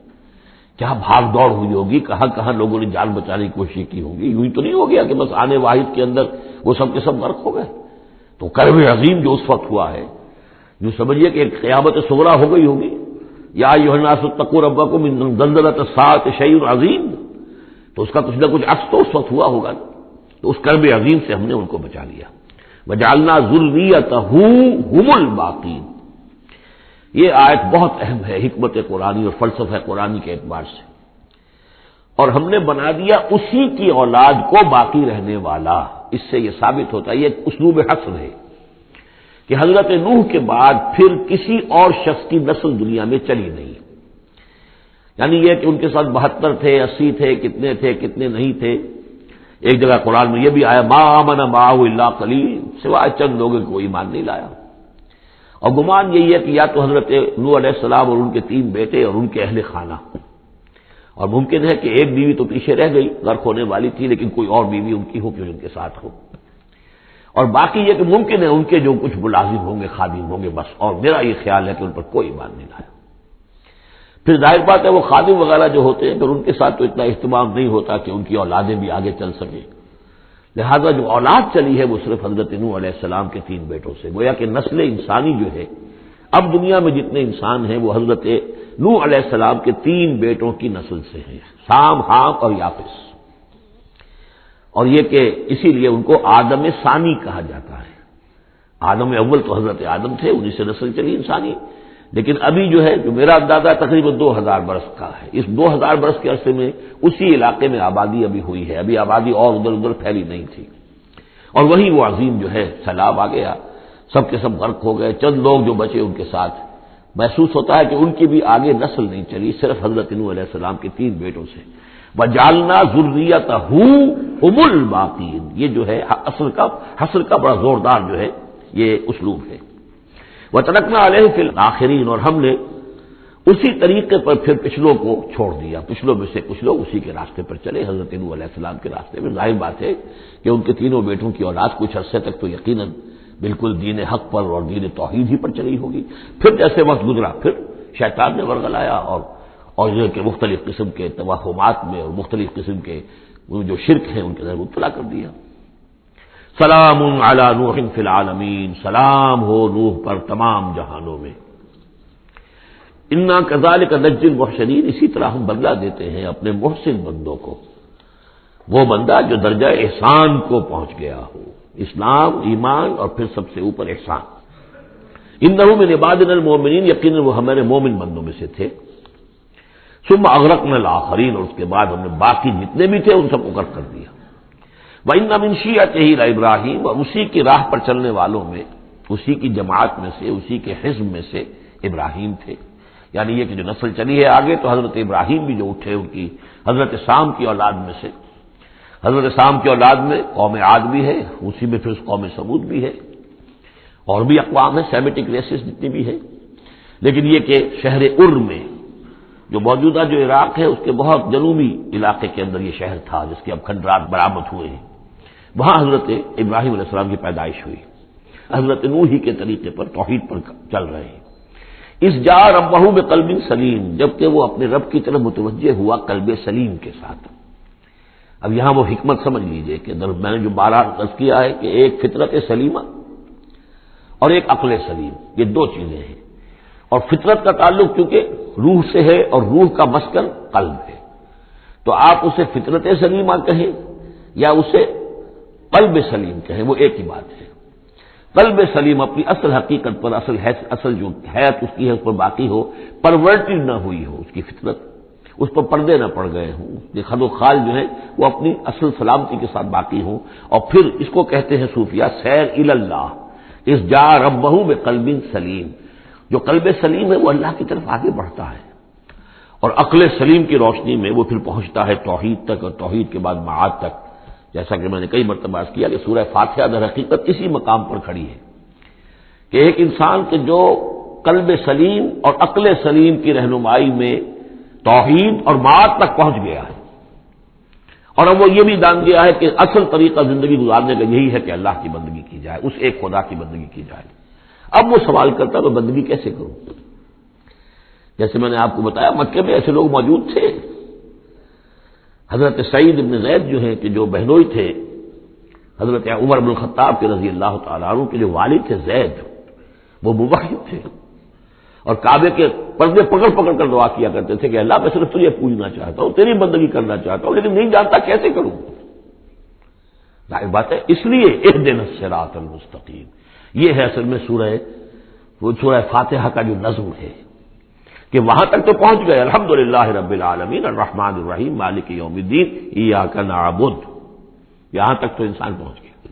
کیا بھاگ دوڑ ہوئی ہوگی، کہاں کہاں لوگوں نے جان بچانے کی کوشش کی ہوگی۔ یوں ہی تو نہیں ہو گیا کہ بس آنے واحد کے اندر وہ سب کے سب غرق ہو گئے۔ تو کرب عظیم جو اس وقت ہوا ہے، جو سمجھیے کہ ایک قیامت صغریٰ ہو گئی ہوگی۔ یا ایھا الناس اتقوا ربکم ان زلزلۃ الساعۃ شیء عظیم، تو اس کا کچھ نہ کچھ عکس تو اس وقت ہوا ہوگا۔ تو اس کرب عظیم سے ہم نے ان کو بچا لیا۔ وجعلنا ذریتہ هم الباقین، یہ آیت بہت اہم ہے حکمت قرآنی اور فلسفہ قرآنی کے اعتبار سے، اور ہم نے بنا دیا اسی کی اولاد کو باقی رہنے والا۔ اس سے یہ ثابت ہوتا ہے، یہ ایک اسلوب حصر ہے کہ حضرت نوح کے بعد پھر کسی اور شخص کی نسل دنیا میں چلی نہیں، یعنی یہ کہ ان کے ساتھ 72 تھے، 80 تھے، کتنے نہیں تھے۔ ایک جگہ قرآن میں یہ بھی آیا ما آمن معه الا قلیل، سوائے چند لوگوں کو ایمان نہیں لایا۔ اور گمان یہی ہے کہ یا تو حضرت نوح علیہ السلام اور ان کے 3 بیٹے اور ان کے اہل خانہ، اور ممکن ہے کہ ایک بیوی تو پیچھے رہ گئی، غرق ہونے والی تھی، لیکن کوئی اور بیوی ان کی ہو کہ ان کے ساتھ ہو، اور باقی یہ کہ ممکن ہے ان کے جو کچھ ملازم ہوں گے، خادم ہوں گے بس، اور میرا یہ خیال ہے کہ ان پر کوئی ایمان نہیں لایا۔ پھر ظاہر بات ہے وہ خادم وغیرہ جو ہوتے ہیں پھر ان کے ساتھ تو اتنا اہتمام نہیں ہوتا کہ ان کی اولادیں بھی آگے چل سکیں، لہذا جو اولاد چلی ہے وہ صرف حضرت نوح علیہ السلام کے 3 بیٹوں سے، گویا کہ نسل انسانی جو ہے اب دنیا میں جتنے انسان ہیں وہ حضرت نوح علیہ السلام کے 3 بیٹوں کی نسل سے ہیں، سام، حام اور یافس۔ اور یہ کہ اسی لیے ان کو آدم ثانی کہا جاتا ہے۔ آدم اول تو حضرت آدم تھے، انہی سے نسل چلی انسانی، لیکن ابھی جو ہے جو میرا اندازہ تقریباً 2000 برس کا ہے، اس 2000 برس کے عرصے میں اسی علاقے میں آبادی ابھی ہوئی ہے، ابھی آبادی اور ادھر پھیلی نہیں تھی، اور وہی وہ عظیم جو ہے سیلاب آ گیا، سب کے سب غرق ہو گئے، چند لوگ جو بچے ان کے ساتھ، محسوس ہوتا ہے کہ ان کی بھی آگے نسل نہیں چلی، صرف حضرت نوح علیہ السلام کے 3 بیٹوں سے۔ وَجَعَلْنَا ذُرِّيَّتَهُ هُمُ الْبَاقِينَ، یہ جو ہے حصر کا بڑا زوردار جو ہے یہ اسلوب ہے۔ وَتَرَكْنَا عَلَيْهِ فِي الْآخِرِينَ، اور ہم نے اسی طریقے پر پھر پچھلوں کو چھوڑ دیا، پچھلوں میں سے کچھ لوگ اسی کے راستے پر چلے، حضرت نوح علیہ السلام کے راستے میں۔ ظاہر بات ہے کہ ان کے تینوں بیٹوں کی اولاد کچھ عرصے تک تو یقیناً بالکل دین حق پر اور دین توحید ہی پر چلی ہوگی، پھر جیسے وقت گزرا پھر شیطان نے ورغلایا اور جو کہ مختلف قسم کے توہمات میں اور مختلف قسم کے جو شرک ہیں ان کے اندر مبتلا کر دیا۔ سلام علی نوح فی العالمین، سلام ہو نوح پر تمام جہانوں میں۔ انا کذالک نجزی المحسنین، اسی طرح ہم بدلہ دیتے ہیں اپنے محسن بندوں کو، وہ بندہ جو درجہ احسان کو پہنچ گیا ہو، اسلام، ایمان اور پھر سب سے اوپر احسان۔ انہ من عبادنا المؤمنین، یقیناً وہ ہمارے مومن بندوں میں سے تھے۔ ثم اغرقنا الاخرین، اور اس کے بعد ہم نے باقی جتنے بھی تھے ان سب کو غرق کر دیا۔ وَإِنَّ مِن شِيعَتِهِ لَإِبْرَاهِيمَ، اور اسی کی راہ پر چلنے والوں میں، اسی کی جماعت میں سے، اسی کے حزب میں سے ابراہیم تھے، یعنی یہ کہ جو نسل چلی ہے آگے تو حضرت ابراہیم بھی جو اٹھے ان کی حضرت سام کی اولاد میں سے، حضرت سام کی اولاد میں قوم عاد بھی ہے، اسی میں پھر قوم سمود بھی ہے، اور بھی اقوام ہیں سیمیٹک ریسز جتنی بھی ہے، لیکن یہ کہ شہر ار میں جو موجودہ جو عراق ہے اس کے بہت جنوبی علاقے کے اندر یہ شہر تھا جس کے اب کھنڈرات برآمد ہوئے ہیں، وہاں حضرت ابراہیم علیہ السلام کی پیدائش ہوئی، حضرت نوح ہی کے طریقے پر توحید پر چل رہے ہیں۔ اس جا ربہ بقلب سلیم، جبکہ وہ اپنے رب کی طرف متوجہ ہوا قلب سلیم کے ساتھ۔ اب یہاں وہ حکمت سمجھ لیجئے کہ میں نے جو بارہ عرض کیا ہے کہ ایک فطرت سلیمہ اور ایک عقل سلیم، یہ دو چیزیں ہیں، اور فطرت کا تعلق چونکہ روح سے ہے اور روح کا مسکن قلب ہے، تو آپ اسے فطرت سلیمہ کہیں یا اسے قلب سلیم کہیں، وہ ایک ہی بات ہے۔ قلب سلیم اپنی اصل حقیقت پر، اصل جو حیات اس کی ہے اس پر باقی ہو، پرورٹڈ نہ ہوئی ہو اس کی فطرت، اس پر پردے نہ پڑ گئے ہوں، یہ خد و خال جو ہے وہ اپنی اصل سلامتی کے ساتھ باقی ہوں، اور پھر اس کو کہتے ہیں صوفیہ سیر الی اللہ، اس جا ربہ بقلب سلیم، جو قلب سلیم ہے وہ اللہ کی طرف آگے بڑھتا ہے، اور عقل سلیم کی روشنی میں وہ پھر پہنچتا ہے توحید تک، اور توحید کے بعد معاد تک، جیسا کہ میں نے کئی مرتبہ عرض کیا کہ سورہ فاتحہ در حقیقت اسی مقام پر کھڑی ہے کہ ایک انسان کے جو قلب سلیم اور عقل سلیم کی رہنمائی میں توحید اور معاد تک پہنچ گیا ہے، اور اب وہ یہ بھی جان گیا ہے کہ اصل طریقہ زندگی گزارنے کا یہی ہے کہ اللہ کی بندگی کی جائے، اس ایک خدا کی بندگی کی جائے۔ اب وہ سوال کرتا ہے میں بندگی کیسے کروں؟ جیسے میں نے آپ کو بتایا مکے میں ایسے لوگ موجود تھے، حضرت سعید بن زید جو ہیں کہ جو بہنوئی تھے حضرت عمر بن الخطاب کے رضی اللہ تعالیٰ عنہ کے جو والد تھے زید، وہ موحد تھے، اور کعبے کے پردے پکڑ پکڑ کر دعا کیا کرتے تھے کہ اللہ میں صرف تجھے پوجنا چاہتا ہوں، تیری بندگی کرنا چاہتا ہوں، لیکن نہیں جانتا کیسے کروں۔ ظاہر بات ہے، اس لیے اہدنا الصراط المستقیم، یہ ہے اصل میں سورہ فاتحہ کا جو نظم ہے کہ وہاں تک تو پہنچ گئے، الحمدللہ رب العالمین الرحمن الرحیم مالک یوم الدین ایاک نعبد، یہاں تک تو انسان پہنچ گیا،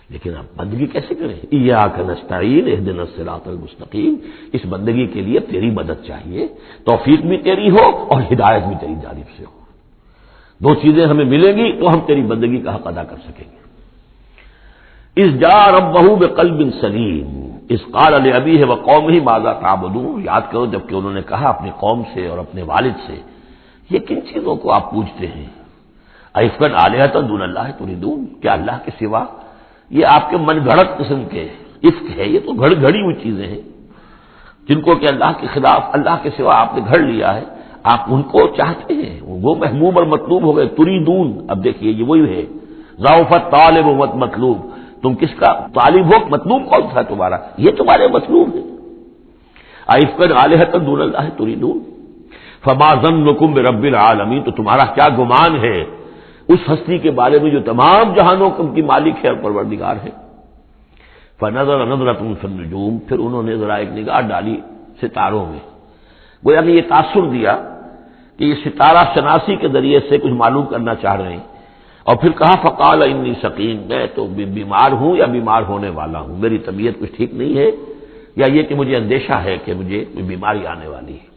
لیکن اب بندگی کیسے کریں؟ ایاک نستعین اہدنا الصراط المستقیم، اس بندگی کے لیے تیری مدد چاہیے، توفیق بھی تیری ہو اور ہدایت بھی تیری جانب سے ہو، دو چیزیں ہمیں ملیں گی تو ہم تیری بندگی کا حق ادا کر سکیں گے۔ اذ جاء ربہ بقلب سلیم اذ قال لأبیہ وقومہ ماذا تعبدون، یاد کرو جب کہ انہوں نے کہا اپنی قوم سے اور اپنے والد سے یہ کن چیزوں کو آپ پوجتے ہیں؟ ایفکا آلہۃ دون اللہ تریدون، کیا اللہ کے سوا؟ یہ آپ کے من گھڑت قسم کے افک ہے، یہ تو گھڑی ہوئی چیزیں ہیں جن کو کہ اللہ کے خلاف، اللہ کے سوا آپ نے گھڑ لیا ہے، آپ ان کو چاہتے ہیں، وہ محبوب اور مطلوب ہو گئے، تریدون۔ اب دیکھیے یہ وہی ہے ضعف طالب و مطلوب، تم کس کا طالب ہو، مطلوب کون سا تمہارا؟ یہ تمہارے مطلوب ہے۔ ایفکا آلہۃ دون اللہ تریدون فما ظنکم برب العالمین، تو تمہارا کیا گمان ہے اس ہستی کے بارے میں جو تمام جہانوں کی مالک ہے اور پروردگار ہے۔ فنظر نظرۃ فی النجوم، پھر انہوں نے ذرا ایک نگاہ ڈالی ستاروں میں، گویا کہ یہ تاثر دیا کہ یہ ستارہ شناسی کے ذریعے سے کچھ معلوم کرنا چاہ رہے ہیں، اور پھر کہا فقال انی سقیم، میں تو بیمار ہوں یا بیمار ہونے والا ہوں، میری طبیعت کچھ ٹھیک نہیں ہے، یا یہ کہ مجھے اندیشہ ہے کہ مجھے کوئی بیماری آنے والی ہے۔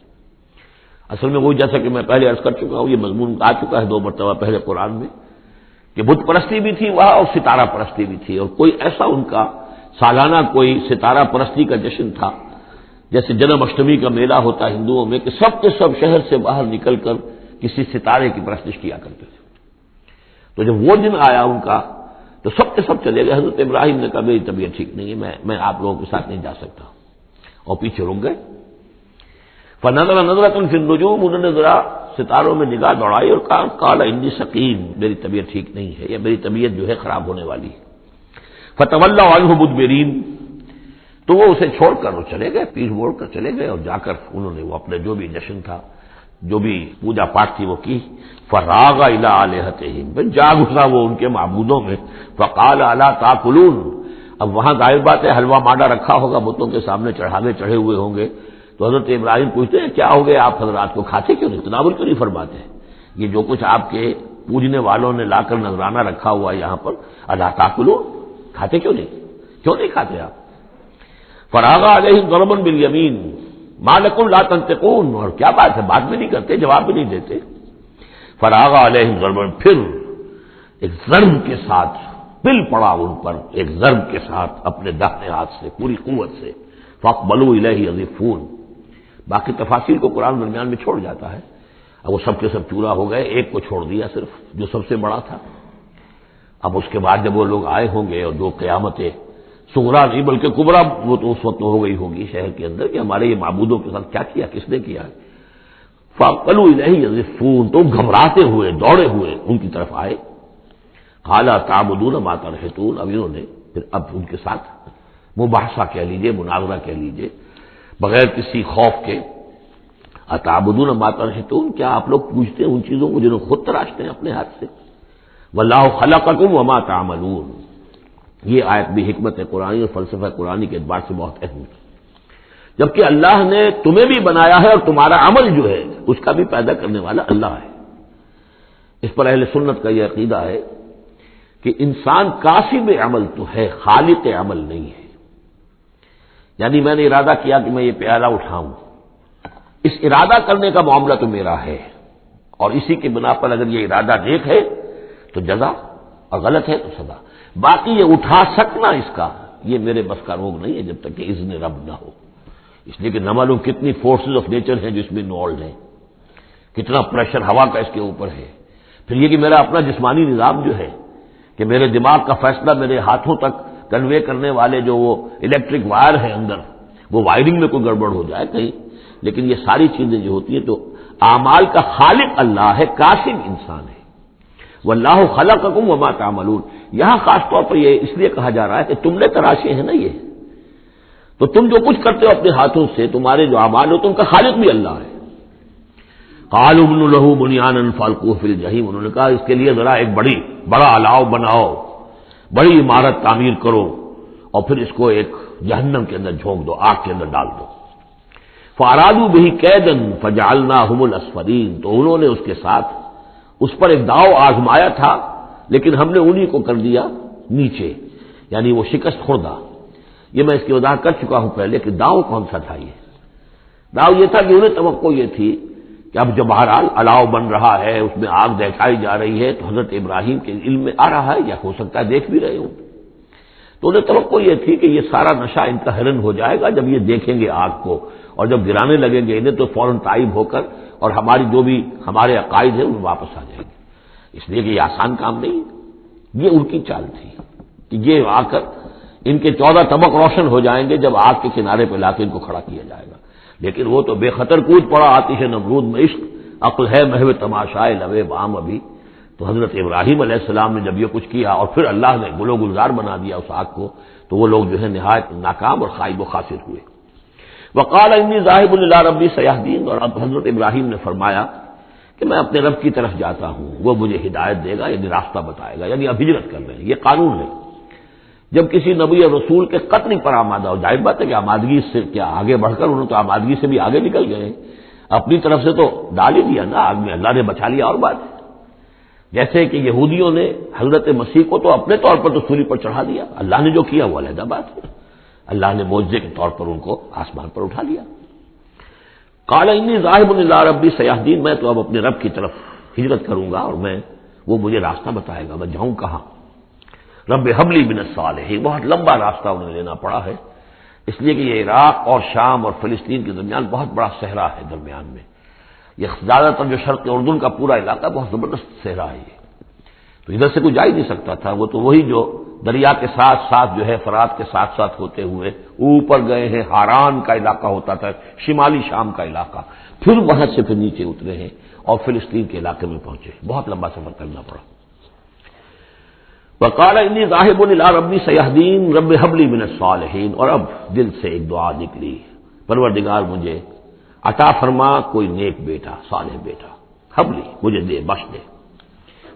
اصل میں وہی جیسا کہ میں پہلے عرض کر چکا ہوں، یہ مضمون آ چکا ہے 2 مرتبہ پہلے قرآن میں کہ بت پرستی بھی تھی وہاں اور ستارہ پرستی بھی تھی، اور کوئی ایسا ان کا سالانہ کوئی ستارہ پرستی کا جشن تھا جیسے جنم اشٹمی کا میلہ ہوتا ہے ہندوؤں میں کہ سب کے سب شہر سے باہر نکل کر کسی ستارے کی پرستش کیا کرتے تھے، تو جب وہ دن آیا ان کا تو سب کے سب چلے گئے۔ حضرت ابراہیم نے کہا میری طبیعت ٹھیک نہیں ہے، میں آپ لوگوں کے ساتھ نہیں جا سکتا، اور پیچھے رک گئے۔ فنظر نظرۃ فی النجوم، انہوں نے ذرا ستاروں میں نگاہ دوڑائی اور کہا قال انی سقیم، میری طبیعت ٹھیک نہیں ہے، یا میری طبیعت جو ہے خراب ہونے والی ہے۔ فتولوا عنہ مدبرین، تو وہ اسے چھوڑ کر وہ چلے گئے، پیٹھ موڑ کر چلے گئے، اور جا کر انہوں نے وہ اپنے جو بھی جشن تھا، جو بھی پوجا پاٹ تھی وہ کی۔ فراغ الی آلہتہم، پھر جا گھسا وہ ان کے معبودوں میں۔ فقال الا تاکلون، اب وہاں ظاہر بات ہے حلوہ مانڈا رکھا ہوگا، بتوں کے سامنے چڑھاوے چڑھے ہوئے ہوں گے، تو حضرت ابراہیم پوچھتے ہیں کیا ہو گیا آپ حضرات کو، کھاتے کیوں نہیں، تناول کیوں نہیں فرماتے ہیں؟ یہ جو کچھ آپ کے پوجنے والوں نے لا کر نذرانہ رکھا ہوا ہے یہاں پر، الا تاکلون، کھاتے کیوں نہیں کھاتے آپ؟ فراغ علیہم ضربا بالیمین ما لکم لا تنطقون، اور کیا بات ہے بات بھی نہیں کرتے، جواب بھی نہیں دیتے۔ فراغ علیہم ضربا، پھر ایک ضرب کے ساتھ پل پڑا ان پر، ایک ضرب کے ساتھ اپنے داہنے ہاتھ سے پوری قوت سے۔ فاقبلوا الیہ یزفون، باقی تفاصیل کو قرآن درمیان میں چھوڑ جاتا ہے۔ اب وہ سب کے سب چورا ہو گئے، ایک کو چھوڑ دیا صرف جو سب سے بڑا تھا۔ اب اس کے بعد جب وہ لوگ آئے ہوں گے اور جو قیامتیں صغرا نہیں بلکہ کبرا وہ تو اس وقت ہو گئی ہوگی شہر کے اندر کہ ہمارے یہ معبودوں کے ساتھ کیا کیا، کس نے کیا ہے۔ فاقبلوا الیہ یزفون، تو گھبراتے ہوئے دوڑے ہوئے ان کی طرف آئے۔ قال تعبدون ما تنحتون، اب انہوں نے پھر اب ان کے ساتھ مباحثہ کہہ لیجئے، مناظرہ کہہ لیجئے، بغیر کسی خوف کے۔ اتعبدون ما تنحتون، کیا آپ لوگ پوچھتے ہیں ان چیزوں کو جنہیں خود تراشتے ہیں اپنے ہاتھ سے؟ واللہ خلقکم وما تعملون، یہ آیت بھی حکمت قرآنی اور فلسفہ قرآنی کے اعتبار سے بہت اہم ہے، جبکہ اللہ نے تمہیں بھی بنایا ہے اور تمہارا عمل جو ہے اس کا بھی پیدا کرنے والا اللہ ہے۔ اس پر اہل سنت کا یہ عقیدہ ہے کہ انسان کاسب عمل تو ہے، خالق عمل نہیں ہے۔ یعنی میں نے ارادہ کیا کہ میں یہ پیالہ اٹھاؤں، اس ارادہ کرنے کا معاملہ تو میرا ہے، اور اسی کی بنا پر اگر یہ ارادہ نیک ہے تو جزا، اور غلط ہے تو سزا۔ باقی یہ اٹھا سکنا اس کا، یہ میرے بس کا روگ نہیں ہے جب تک کہ اذن رب نہ ہو۔ اس لیے کہ نہ معلوم کتنی فورسز آف نیچر ہیں جو اس میں انوالوڈ ہیں، کتنا پریشر ہوا کا اس کے اوپر ہے۔ پھر یہ کہ میرا اپنا جسمانی نظام جو ہے کہ میرے دماغ کا فیصلہ میرے ہاتھوں تک کنوے کرنے والے جو وہ الیکٹرک وائر ہیں اندر، وہ وائرنگ میں کوئی گڑبڑ ہو جائے کہیں، لیکن یہ ساری چیزیں جو ہوتی ہیں تو اعمال کا خالق اللہ ہے، کاسب انسان ہے۔ واللہ خلقکم وما تعملون، یہاں خاص طور پر یہ اس لیے کہا جا رہا ہے کہ تم نے تراشے ہیں نا یہ، تو تم جو کچھ کرتے ہو اپنے ہاتھوں سے، تمہارے جو اعمال ہو، تم کا خالق بھی اللہ ہے۔ قالوا ابنوا له بنيانا فالقوه في الجحيم، انہوں نے کہا اس کے لیے ذرا ایک بڑا الاؤ بناؤ، بڑی عمارت تعمیر کرو، اور پھر اس کو ایک جہنم کے اندر جھونک دو، آگ کے اندر ڈال دو۔ فارادوا به كيدا فجعلناهم الاسفلين، تو انہوں نے اس کے ساتھ اس پر ایک داؤ آزمایا تھا، لیکن ہم نے انہی کو کر دیا نیچے، یعنی وہ شکست خوردہ۔ یہ میں اس کی وضاحت کر چکا ہوں پہلے کہ داؤ کون سا تھا۔ یہ داؤ یہ تھا کہ انہیں توقع یہ تھی کہ اب جب بہرحال الاؤ بن رہا ہے، اس میں آگ دہکائی جا رہی ہے، تو حضرت ابراہیم کے علم میں آ رہا ہے، یا ہو سکتا ہے دیکھ بھی رہے ہوں، تو انہیں توقع یہ تھی کہ یہ سارا نشہ ان کا حرن ہو جائے گا جب یہ دیکھیں گے آگ کو، اور جب گرانے لگیں گے انہیں تو فوراً تائب ہو کر اور ہماری جو بھی ہمارے عقائد ہیں ان واپس آ جائیں گے۔ اس لیے کہ یہ آسان کام نہیں، یہ ان کی چال تھی کہ یہ آ کر ان کے 14 طبق روشن ہو جائیں گے جب آگ کے کنارے پہ لا کے ان کو کھڑا کیا جائے گا، لیکن وہ تو بے خطر کود پڑا آتش نمرود میں، عشق عقل ہے محو تماشائے لوے بام ابھی۔ تو حضرت ابراہیم علیہ السلام نے جب یہ کچھ کیا اور پھر اللہ نے گل و گلزار بنا دیا اس آگ کو، تو وہ لوگ جو ہے نہایت ناکام اور خائب و خاسر ہوئے۔ وقال انی ذاہب الی ربی سیہدین، اور اب حضرت ابراہیم نے فرمایا کہ میں اپنے رب کی طرف جاتا ہوں، وہ مجھے ہدایت دے گا، یعنی راستہ بتائے گا، یعنی اب ہجرت کر رہے ہیں، یہ قانون ہے۔ جب کسی نبی اور رسول کے قتل پر آمادہ ہو، ظاہر بات ہے کہ آمادگی سے کیا آگے بڑھ کر، انہوں تو آمادگی سے بھی آگے نکل گئے، اپنی طرف سے تو ڈال ہی دیا نا آگ میں، اللہ نے بچا لیا اور بات ہے۔ جیسے کہ یہودیوں نے حضرت مسیح کو تو اپنے طور پر تو سولی پر چڑھا دیا، اللہ نے جو کیا وہ علیحدہ بات ہے، اللہ نے معجزے کے طور پر ان کو آسمان پر اٹھا لیا۔ قال انی ذاہب الی ربی سیہدین، میں تو اب اپنے رب کی طرف ہجرت کروں گا، اور وہ مجھے راستہ بتائے گا، میں جاؤں کہاں۔ رب حب لی من الصالحین، بہت لمبا راستہ انہیں لینا پڑا ہے، اس لیے کہ یہ عراق اور شام اور فلسطین کے درمیان بہت بڑا صحرا ہے درمیان میں، یہ زیادہ تر جو شرق اردن کا پورا علاقہ بہت زبردست صحرا ہے یہ، تو ادھر سے کوئی جا ہی نہیں سکتا تھا، وہ تو وہی جو دریا کے ساتھ ساتھ جو ہے فرات کے ساتھ ساتھ ہوتے ہوئے اوپر گئے ہیں، ہاران کا علاقہ ہوتا تھا، شمالی شام کا علاقہ، پھر وہاں سے پھر نیچے اترے ہیں اور فلسطین کے علاقے میں پہنچے، بہت لمبا سفر کرنا پڑا۔ وقال انی ذاہب الی ربی سیہدین رب ہب لی من الصالحین، اور اب دل سے ایک دعا نکلی، پروردگار مجھے عطا فرما کوئی نیک بیٹا، صالح بیٹا، ہب لی مجھے دے، بخش دے۔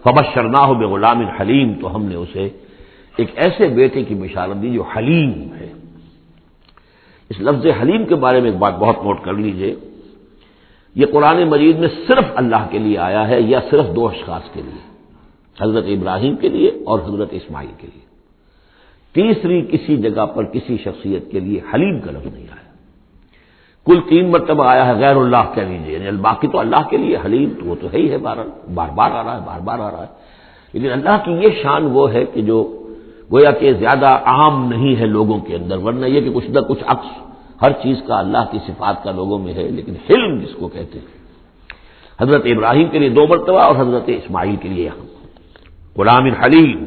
فبشرناہ بغلام حلیم، تو ہم نے اسے ایک ایسے بیٹے کی بشارت دی جو حلیم ہے۔ اس لفظ حلیم کے بارے میں ایک بات بہت نوٹ کر لیجئے، یہ قرآن مجید میں صرف اللہ کے لیے آیا ہے یا صرف دو اشخاص کے لیے، حضرت ابراہیم کے لیے اور حضرت اسماعیل کے لیے، تیسری کسی جگہ پر کسی شخصیت کے لیے حلیم کا لفظ نہیں آیا۔ کل 3 مرتبہ آیا ہے غیر اللہ کہہ لیجیے، یعنی باقی تو اللہ کے لیے حلیم تو وہ تو ہے ہی ہے، بار بار آ رہا ہے، بار بار آ رہا ہے، لیکن اللہ کی یہ شان وہ ہے کہ جو گویا کہ زیادہ عام نہیں ہے لوگوں کے اندر، ورنہ یہ کہ کچھ نہ کچھ عکس ہر چیز کا اللہ کی صفات کا لوگوں میں ہے، لیکن حلم جس کو کہتے ہیں، حضرت ابراہیم کے لیے 2 مرتبہ اور حضرت اسماعیل کے لیے یہاں غلام حلیم۔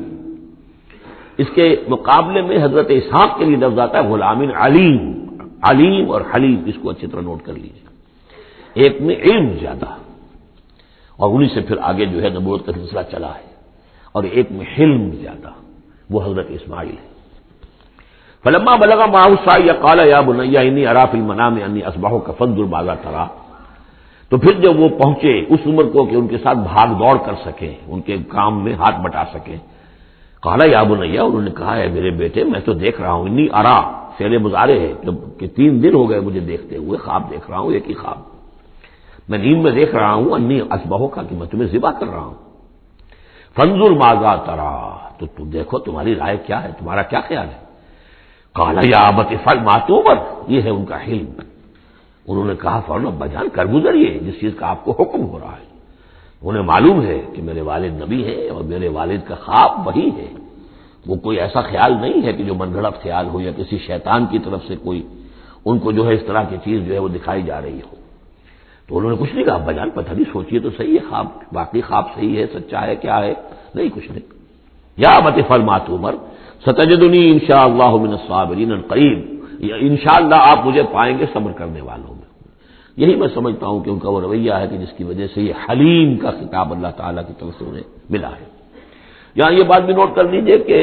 اس کے مقابلے میں حضرت اسحاق کے لیے لفظ آتا ہے غلام علیم، علیم اور حلیم، اس کو اچھی طرح نوٹ کر لیجیے، ایک میں علم زیادہ اور انہی سے پھر آگے جو ہے نبوت کا سلسلہ چلا ہے، اور ایک میں حلم زیادہ، وہ حضرت اسماعیل ہے۔ فلما بلغ معه السعي قال يا بني اني ارى في المنام اني اصبحك فانظر ماذا ترى، تو پھر جب وہ پہنچے اس عمر کو کہ ان کے ساتھ بھاگ دوڑ کر سکیں، ان کے کام میں ہاتھ بٹا سکیں، قال یا بني، انہوں نے کہا ہے میرے بیٹے میں تو دیکھ رہا ہوں، انی ارا فعل مضارع ہے کہ 3 دن ہو گئے مجھے دیکھتے ہوئے، خواب دیکھ رہا ہوں، ایک ہی خواب میں نیند میں دیکھ رہا ہوں، انی اصبحک کہ میں تمہیں ذبح کر رہا ہوں، فانظر ماذا ترى، تو تم دیکھو تمہاری رائے کیا ہے، تمہارا کیا خیال ہے؟ قال یا ابت افعل ما تؤمر، یہ ہے ان کا حلم۔ انہوں نے کہا فوراً ابا جان کر گزریے جس چیز کا آپ کو حکم ہو رہا ہے، انہیں معلوم ہے کہ میرے والد نبی ہیں اور میرے والد کا خواب وہی ہے، وہ کوئی ایسا خیال نہیں ہے کہ جو من گھڑت خیال ہو یا کسی شیطان کی طرف سے کوئی ان کو جو ہے اس طرح کی چیز جو ہے وہ دکھائی جا رہی ہو۔ تو انہوں نے کچھ نہیں کہا ابا جان پتہ نہیں سوچیے تو صحیح ہے، خواب باقی خواب صحیح ہے، سچا ہے، کیا ہے؟ نہیں کچھ نہیں۔ یا ابت افعل ما تؤمر ستجدنی انشاءاللہ من الصابرین قریب، انشاءاللہ آپ مجھے پائیں گے صبر کرنے والوں میں۔ یہی میں سمجھتا ہوں کہ ان کا وہ رویہ ہے کہ جس کی وجہ سے یہ حلیم کا خطاب اللہ تعالیٰ کی طرف سے انہیں ملا ہے۔ یہاں یہ بات بھی نوٹ کر لیجئے کہ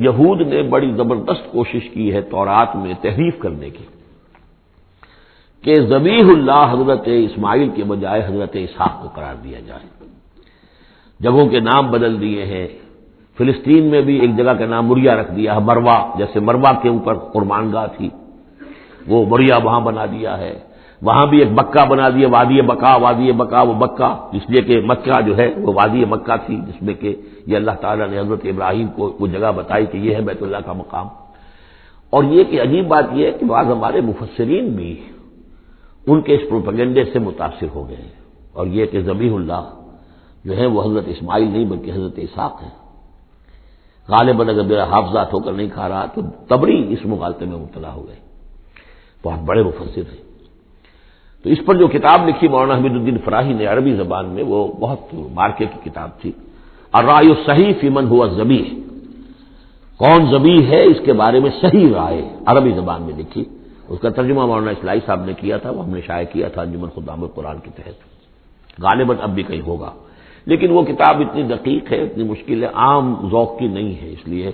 یہود نے بڑی زبردست کوشش کی ہے تورات میں تحریف کرنے کی، کہ ذبیح اللہ حضرت اسماعیل کے بجائے حضرت اسحاق کو قرار دیا جائے، جگہوں کے نام بدل دیے ہیں، فلسطین میں بھی ایک جگہ کا نام مریا رکھ دیا ہے، مروا، جیسے مروا کے اوپر قربان گاہ تھی وہ مریا وہاں بنا دیا ہے، وہاں بھی ایک بکہ بنا دیا، وادی بکا، وادی بکا وہ بکہ اس لیے کہ مکہ جو ہے وہ وادی مکہ تھی، جس میں کہ یہ اللہ تعالیٰ نے حضرت ابراہیم کو وہ جگہ بتائی کہ یہ ہے بیت اللہ کا مقام۔ اور یہ کہ عجیب بات یہ ہے کہ بعض ہمارے مفسرین بھی ان کے اس پروپیگنڈے سے متاثر ہو گئے ہیں، اور یہ کہ ذبیح اللہ جو ہے وہ حضرت اسماعیل نہیں بلکہ حضرت اسحاق ہے۔ غالباً اگر میرا حافظہ ہو کر نہیں کھا رہا تو تبری اس مغالطے میں مبتلا ہو گئے، بہت بڑے مفسر ہیں۔ تو اس پر جو کتاب لکھی مولانا حمید الدین فراہی نے عربی زبان میں، وہ بہت مارکے کی کتاب تھی، الرائے الصحیح فی من ہوا ذبیح، کون ذبیح ہے اس کے بارے میں صحیح رائے، عربی زبان میں لکھی، اس کا ترجمہ مولانا اسلائی صاحب نے کیا تھا، وہ ہم نے شائع کیا تھا انجمن خدام القرآن کے تحت، غالباً اب بھی کہیں ہوگا، لیکن وہ کتاب اتنی دقیق ہے، اتنی مشکل ہے، عام ذوق کی نہیں ہے، اس لیے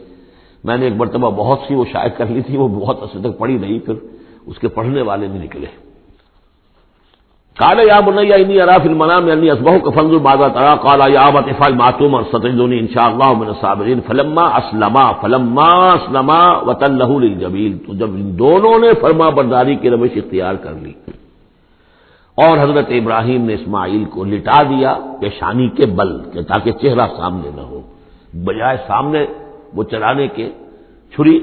میں نے ایک مرتبہ بہت سی وہ شائع کر لی تھی، وہ بہت عرصے تک پڑھی نہیں، پھر اس کے پڑھنے والے نہیں نکلے۔ قال یا بنی انی اری فی المنام انی اصبحک فانظر ماذا تری، قال یا ابت افعل ما تؤمر ستجدنی ان شاء اللہ من الصابرین، فلما اسلما وتلہ للجبین، تو جب ان دونوں نے فرما برداری کی روش اختیار کر لی اور حضرت ابراہیم نے اسماعیل کو لٹا دیا پیشانی کے بل کہ تاکہ چہرہ سامنے نہ ہو، بجائے سامنے وہ چلانے کے چھری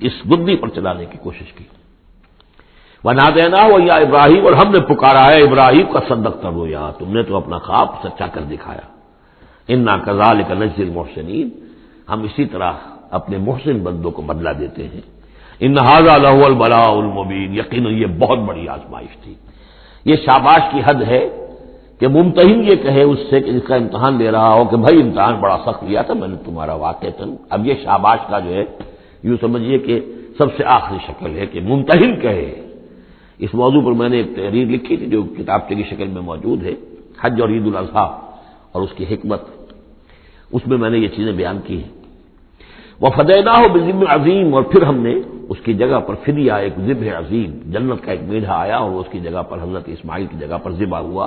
اس گدی پر چلانے کی کوشش کی۔ وَنَادَيْنَاهُ يَا ابراہیم، اور ہم نے پکارا ہے ابراہیم کا صدقت الرؤیا، تم نے تو اپنا خواب سچا کر دکھایا۔ اِنَّا كَذَلِكَ نَجْزِي الْمُحْسِنِينَ، ہم اسی طرح اپنے محسن بندوں کو بدلہ دیتے ہیں۔ ان ھذا لہو البلاء المبین، یقیناً یہ بہت بڑی آزمائش تھی۔ یہ شاباش کی حد ہے کہ ممتحن یہ کہے اس سے کہ جس کا امتحان لے رہا ہو کہ بھائی امتحان بڑا سخت لیا تھا میں نے تمہارا واقعتاً۔ اب یہ شاباش کا جو ہے یوں سمجھیے کہ سب سے آخری شکل ہے کہ ممتحن کہے۔ اس موضوع پر میں نے ایک تحریر لکھی تھی جو کتابچے کی شکل میں موجود ہے، حج اور عید الاضحیٰ اور اس کی حکمت، اس میں نے یہ چیزیں بیان کی ہیں۔ وَفَدَيْنَاهُ بِذِبْحٍ عَظِيمٍ، اور پھر ہم نے اس کی جگہ پر فدیہ ایک ذبح عظیم، جنت کا ایک میڈھا آیا اور اس کی جگہ پر حضرت اسماعیل کی جگہ پر ذبح ہوا،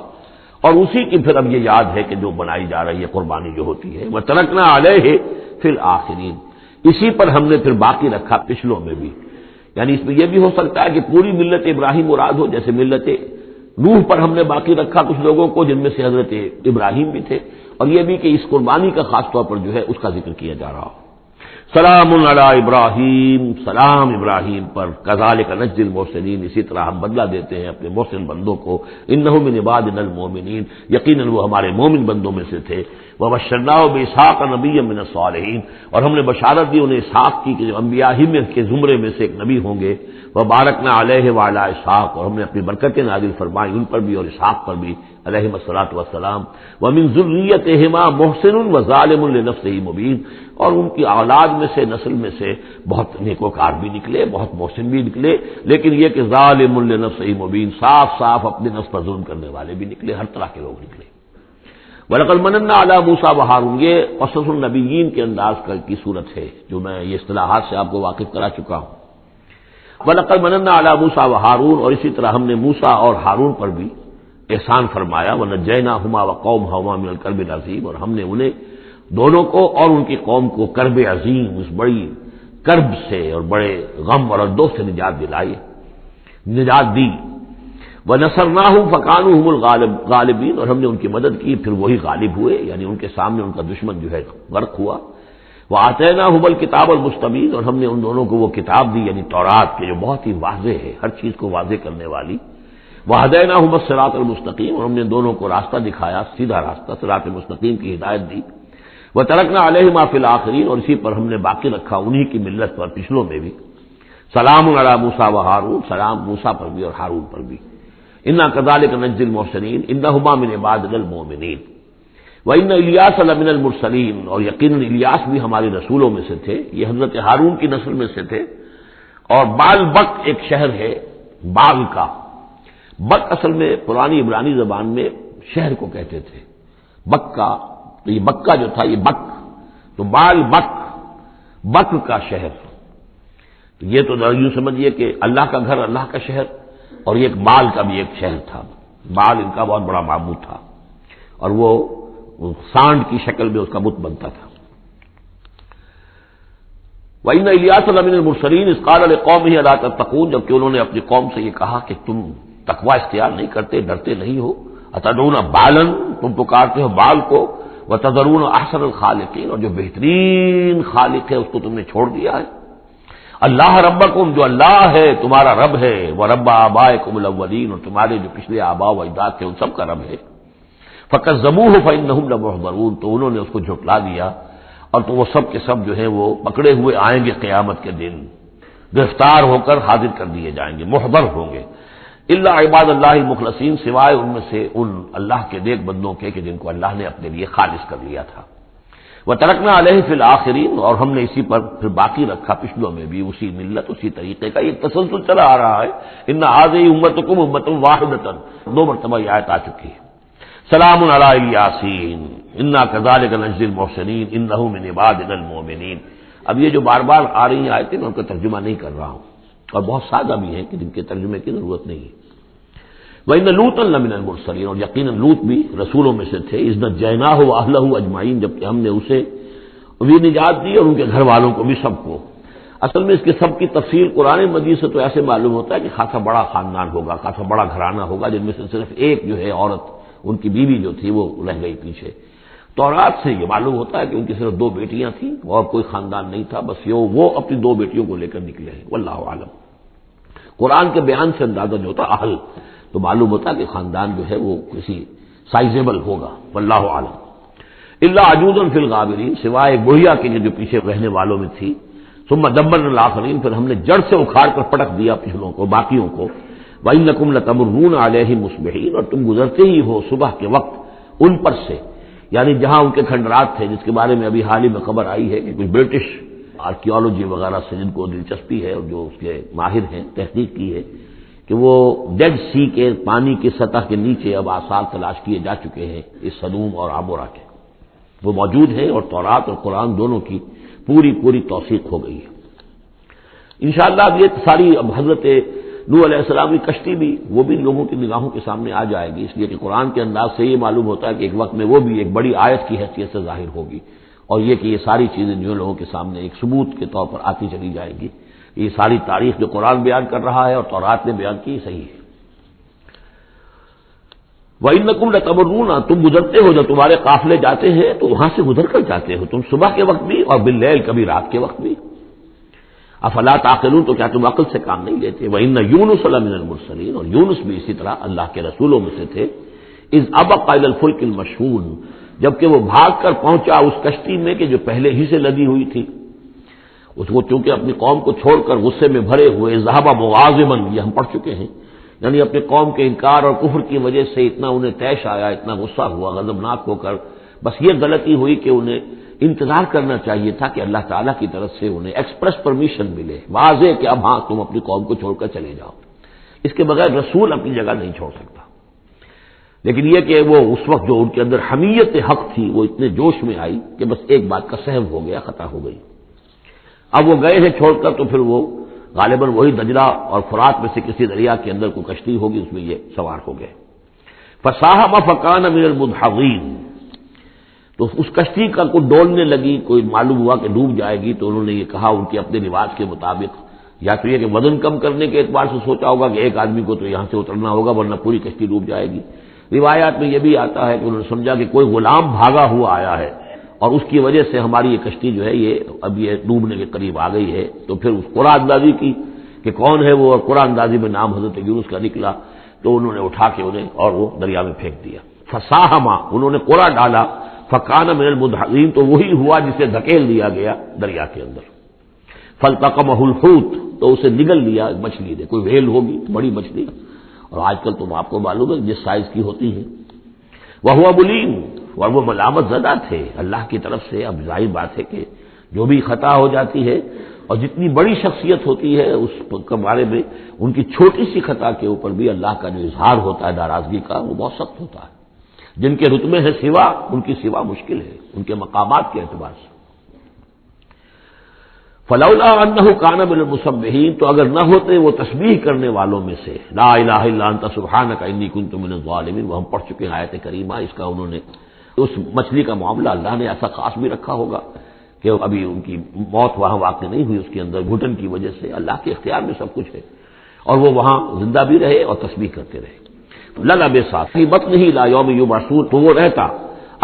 اور اسی کی پھر اب یہ یاد ہے کہ جو بنائی جا رہی ہے قربانی جو ہوتی ہے۔ وَتَرَكْنَا عَلَيْهِ فِي الْآخِرِينَ، اسی پر ہم نے پھر باقی رکھا پچھلوں میں بھی، یعنی اس میں یہ بھی ہو سکتا ہے کہ پوری ملت ابراہیم مراد ہو، جیسے ملت نوح پر ہم نے باقی رکھا کچھ لوگوں کو جن میں سے حضرت ابراہیم بھی تھے، اور یہ بھی کہ اس قربانی کا خاص طور پر جو ہے اس کا ذکر کیا جا رہا ہو۔ سلام علی ابراہیم، سلام ابراہیم پر، کذالک نجزی المحسنین، اسی طرح ہم بدلہ دیتے ہیں اپنے محسن بندوں کو، انہ من عبادنا المؤمنین، یقیناً وہ ہمارے مومن بندوں میں سے تھے۔ وبشرناہ باسحاق نبیا من الصالحین، اور ہم نے بشارت دی انہیں اسحاق کی کہ جو انبیاء ہی میں کے زمرے میں سے ایک نبی ہوں گے۔ وبارکنا علیہ وعلی اسحاق، اور ہم نے اپنی برکتیں نازل فرمائی ان پر بھی اور اسحاق پر بھی علیہم الصلاۃ والسلام۔ ومن ذریتہما محسن وظالم لنفسہ مبین، اور ان کی اولاد میں سے نسل میں سے بہت نیکوکار بھی نکلے، بہت محسن بھی نکلے، لیکن یہ کہ ظالم لنفسہ مبین، صاف صاف اپنے نفس پر ظلم کرنے والے بھی نکلے، ہر طرح کے لوگ نکلے۔ وَلَقَدْ مَنَنَّا عَلَىٰ مُوسَىٰ وَهَارُونَ، یہ قصص النبیین کے انداز کی صورت ہے جو میں یہ اصطلاحات سے آپ کو واقف کرا چکا ہوں۔ وَلَقَدْ مَنَنَّا عَلَىٰ مُوسَىٰ وَهَارُونَ، اور اسی طرح ہم نے موسیٰ اور ہارون پر بھی احسان فرمایا۔ وَنَجَّيْنَاهُمَا وَقَوْمَهُمَا مِنَ الْكَرْبِ الْعَظِيمِ، اور ہم نے انہیں دونوں کو اور ان کی قوم کو کرب عظیم، اس بڑی کرب سے اور بڑے غم اور اندوہ سے نجات دلائی، نجات دی۔ وَنَصَرْنَاهُمْ فَكَانُوا هُمُ الْغَالِبِينَ، اور ہم نے ان کی مدد کی پھر وہی غالب ہوئے، یعنی ان کے سامنے ان کا دشمن جو ہے غرق ہوا۔ وَآتَيْنَاهُمُ الْكِتَابَ الْمُسْتَبِينَ، اور ہم نے ان دونوں کو وہ کتاب دی یعنی تورات کے جو بہت ہی واضح ہے، ہر چیز کو واضح کرنے والی۔ وَهَدَيْنَاهُمَ الصِّرَاطَ الْمُسْتَقِيمَ، اور ہم نے دونوں کو راستہ دکھایا، سیدھا راستہ، صراط مستقیم کی ہدایت دی۔ وَتَرَكْنَا عَلَيْهِمَا فِي الْآخِرِينَ، اور اسی پر ہم نے باقی رکھا انہی کی ملت پر پچھلوں میں بھی۔ سلام علی موسیٰ وہارون، سلام موسیٰ پر بھی اور ہارون پر بھی۔ انا کذالک نجزی المحسنین انہما من عبادنا المؤمنین۔ وَإِنَّ إِلْيَاسَ لَمِنَ الْمُرْسَلِينَ، اور یقیناً الیاس بھی ہمارے رسولوں میں سے تھے، یہ حضرت ہارون کی نسل میں سے تھے۔ اور بال بک ایک شہر ہے بال کا، بک اصل میں پرانی عبرانی زبان میں شہر کو کہتے تھے، بکہ، تو یہ بکہ جو تھا یہ بک، تو بال بک، بک کا شہر، تو یہ تو یوں سمجھیے کہ اللہ کا گھر، اللہ کا شہر، اور یہ ایک بال کا بھی ایک شہر تھا، بال ان کا بہت بڑا معبود تھا، اور وہ سانڈ کی شکل میں اس کا بت بنتا تھا۔ وَإِنَّ إِلْيَاسَ لَمِنَ الْمُرْسَلِينَ إِذْ قَالَ لِقَوْمِهِ أَلَا تَتَّقُونَ، جبکہ انہوں نے اپنی قوم سے یہ کہا کہ تم تقوی اختیار نہیں کرتے، ڈرتے نہیں ہو۔ أَتَدْعُونَ بَالًا، تم پکارتے ہو بال کو، وَتَذَرُونَ أَحْسَنَ الْخَالِقِينَ، اور جو بہترین خالق ہے اس کو تم نے چھوڑ دیا ہے۔ اللہ ربکم، جو اللہ ہے تمہارا رب ہے، ورب آبائکم الاولین، اور تمہارے جو پچھلے آباء و اجداد تھے ان سب کا رب ہے۔ فکذبوہ فانہم لمحضرون، تو انہوں نے اس کو جھٹلا دیا، اور تو وہ سب کے سب جو ہیں وہ پکڑے ہوئے آئیں گے قیامت کے دن، گرفتار ہو کر حاضر کر دیے جائیں گے، محضر ہوں گے۔ الا عباد اللہ المخلصین، سوائے ان میں سے ان اللہ کے نیک بندوں کے کہ جن کو اللہ نے اپنے لیے خالص کر لیا تھا۔ وَتَرَكْنَا عَلَيْهِ فِي الْآخِرِينَ، اور ہم نے اسی پر پھر باقی رکھا پچھلوں میں بھی اسی ملت، اسی طریقے کا ایک تسلسل چلا آ رہا ہے۔ ان هذه امتکم امۃ واحدۃ، دو مرتبہ یہ آیت آ چکی ہے۔ سلام علی الیاسین انا کذالک نجزی المحسنین انہ من عبادنا المؤمنین۔ اب یہ جو بار بار آ رہی ہیں آیتیں میں ان کا ترجمہ نہیں کر رہا ہوں، اور بہت سادہ بھی ہیں کہ جن کے ترجمے کی ضرورت نہیں ہے۔ وَإِنَّ لُوطًا لَمِنَ الْمُرْسَلِينَ، اور یقیناً لوط بھی رسولوں میں سے تھے۔ إِذْ نَجَّيْنَاهُ وَأَهْلَهُ أَجْمَعِينَ، جبکہ ہم نے اسے بھی نجات دی اور ان کے گھر والوں کو بھی، سب کو۔ اصل میں اس کے سب کی تفصیل قرآن مجید سے تو ایسے معلوم ہوتا ہے کہ خاصا بڑا خاندان ہوگا، خاصا بڑا گھرانہ ہوگا، جن میں سے صرف ایک جو ہے عورت، ان کی بیوی جو تھی وہ رہ گئی پیچھے۔ تورات سے یہ معلوم ہوتا ہے کہ ان کی صرف دو بیٹیاں تھیں اور کوئی خاندان نہیں تھا، بس وہ اپنی دو بیٹیوں کو لے کر نکلے ہیں، واللہ عالم۔ قرآن کے بیان سے اندازہ جو ہوتا اہل، تو معلوم ہوتا کہ خاندان جو ہے وہ کسی سائزیبل ہوگا، واللہ عالم۔ الا عجوزا فی الغابرین، سوائے ایک بڑھیا کے جو پیچھے رہنے والوں میں تھی، ثم دمرنا الآخرین، پھر ہم نے جڑ سے اکھاڑ کر پٹک دیا پچھلوں کو، باقیوں کو۔ وَإِنَّكُمْ لَتَمُرُّونَ عَلَيْهِم مُصْبِحِينَ، اور تم گزرتے ہی ہو صبح کے وقت ان پر سے، یعنی جہاں ان کے کھنڈرات تھے، جس کے بارے میں ابھی حال ہی میں خبر آئی ہے کہ کچھ برٹش آرکیولوجی وغیرہ سے جن کو دلچسپی ہے اور جو اس کے ماہر ہیں، تحقیق کی ہے کہ وہ ڈیڈ سی کے پانی کی سطح کے نیچے اب آثار تلاش کیے جا چکے ہیں اس سدوم اور عمورہ کے، وہ موجود ہیں، اور تورات اور قرآن دونوں کی پوری توثیق ہو گئی ہے۔ انشاءاللہ اب یہ ساری اب حضرت نوح علیہ السلام کی کشتی بھی وہ بھی لوگوں کی نگاہوں کے سامنے آ جائے گی، اس لیے کہ قرآن کے انداز سے یہ معلوم ہوتا ہے کہ ایک وقت میں وہ بھی ایک بڑی آیت کی حیثیت سے ظاہر ہوگی، اور یہ کہ یہ ساری چیزیں جو لوگوں کے سامنے ایک ثبوت کے طور پر آتی چلی جائے گی، یہ ساری تاریخ جو قرآن بیان کر رہا ہے اور تورات نے بیان کی صحیح ہے۔ وَإِنَّكُمْ لَتَمُرُّونَ، تم گزرتے ہو، جب تمہارے قافلے جاتے ہیں تو وہاں سے گزر کر جاتے ہو، تم صبح کے وقت بھی اور باللیل، کبھی رات کے وقت بھی۔ افلا تعقلون، تو کیا تم عقل سے کام نہیں لیتے؟ وَإِنَّ يُونُسَ لَمِنَ الْمُرْسَلِينَ، اور یونس بھی اسی طرح اللہ کے رسولوں میں سے تھے۔ اذ ابق الى الفلك المشحون، جبکہ وہ بھاگ کر پہنچا اس کشتی میں کہ جو پہلے ہی سے لدی ہوئی تھی، اس کو چونکہ اپنی قوم کو چھوڑ کر غصے میں بھرے ہوئے، ذهب مغاضبا، یہ ہم پڑھ چکے ہیں، یعنی اپنے قوم کے انکار اور کفر کی وجہ سے اتنا انہیں طیش آیا، اتنا غصہ ہوا، غضبناک ہو کر، بس یہ غلطی ہوئی کہ انہیں انتظار کرنا چاہیے تھا کہ اللہ تعالیٰ کی طرف سے انہیں ایکسپریس پرمیشن ملے، واضح کہ اب ہاں تم اپنی قوم کو چھوڑ کر چلے جاؤ، اس کے بغیر رسول اپنی جگہ نہیں چھوڑ سکتا۔ لیکن یہ کہ وہ اس وقت جو ان کے اندر حمیت حق تھی وہ اتنے جوش میں آئی کہ بس ایک بات کا سہو ہو گیا، خطا ہو گئی۔ اب وہ گئے ہیں چھوڑ کر، تو پھر وہ غالباً وہی دجلہ اور فرات میں سے کسی دریا کے اندر کوئی کشتی ہوگی، اس میں یہ سوار ہو گئے۔ فساہم فکان من المدحضین، تو اس کشتی کا کوئی ڈولنے لگی، کوئی معلوم ہوا کہ ڈوب جائے گی، تو انہوں نے یہ کہا ان کے اپنے رواج کے مطابق، یا تو یہ کہ وزن کم کرنے کے اعتبار سے سوچا ہوگا کہ ایک آدمی کو تو یہاں سے اترنا ہوگا ورنہ پوری کشتی ڈوب جائے گی۔ روایات میں یہ بھی آتا ہے کہ انہوں نے سمجھا کہ کوئی غلام بھاگا ہوا آیا ہے اور اس کی وجہ سے ہماری یہ کشتی جو ہے یہ اب یہ ڈوبنے کے قریب آ گئی ہے، تو پھر اس قرآن اندازی کی کہ کون ہے وہ، اور قرآن اندازی میں نام حضرت یونس کا نکلا، تو انہوں نے اٹھا کے انہیں اور وہ دریا میں پھینک دیا۔ فساہما، انہوں نے قرآن ڈالا، فکان من المدحضین، تو وہی ہوا جسے دھکیل دیا گیا دریا کے اندر۔ فالتقمہ الحوت، تو اسے نگل لیا مچھلی نے، کوئی ویل ہوگی بڑی مچھلی، اور آج کل تم آپ کو معلوم ہے جس سائز کی ہوتی ہے۔ وہو ملیم، اور وہ ملامت زدہ تھے اللہ کی طرف سے۔ اب ظاہر بات ہے کہ جو بھی خطا ہو جاتی ہے اور جتنی بڑی شخصیت ہوتی ہے اس کے بارے میں ان کی چھوٹی سی خطا کے اوپر بھی اللہ کا جو اظہار ہوتا ہے ناراضگی کا، وہ بہت سخت ہوتا ہے۔ جن کے رتبے ہے سوا، ان کی سوا مشکل ہے ان کے مقامات کے اعتبار سے۔ فلولا انہ کان من المسبحین، تو اگر نہ ہوتے وہ تسبیح کرنے والوں میں سے، لا الہ الا انت سبحانک انی کنت من الظالمین، وہ ہم پڑھ چکے ہیں آیت کریمہ۔ اس کا انہوں نے اس مچھلی کا معاملہ اللہ نے ایسا خاص بھی رکھا ہوگا کہ ابھی ان کی موت وہاں واقع نہیں ہوئی، اس کے اندر گھٹن کی وجہ سے، اللہ کے اختیار میں سب کچھ ہے، اور وہ وہاں زندہ بھی رہے اور تسبیح کرتے رہے۔ للبث فی بطنہ الی یوم یبعثون، تو وہ رہتا،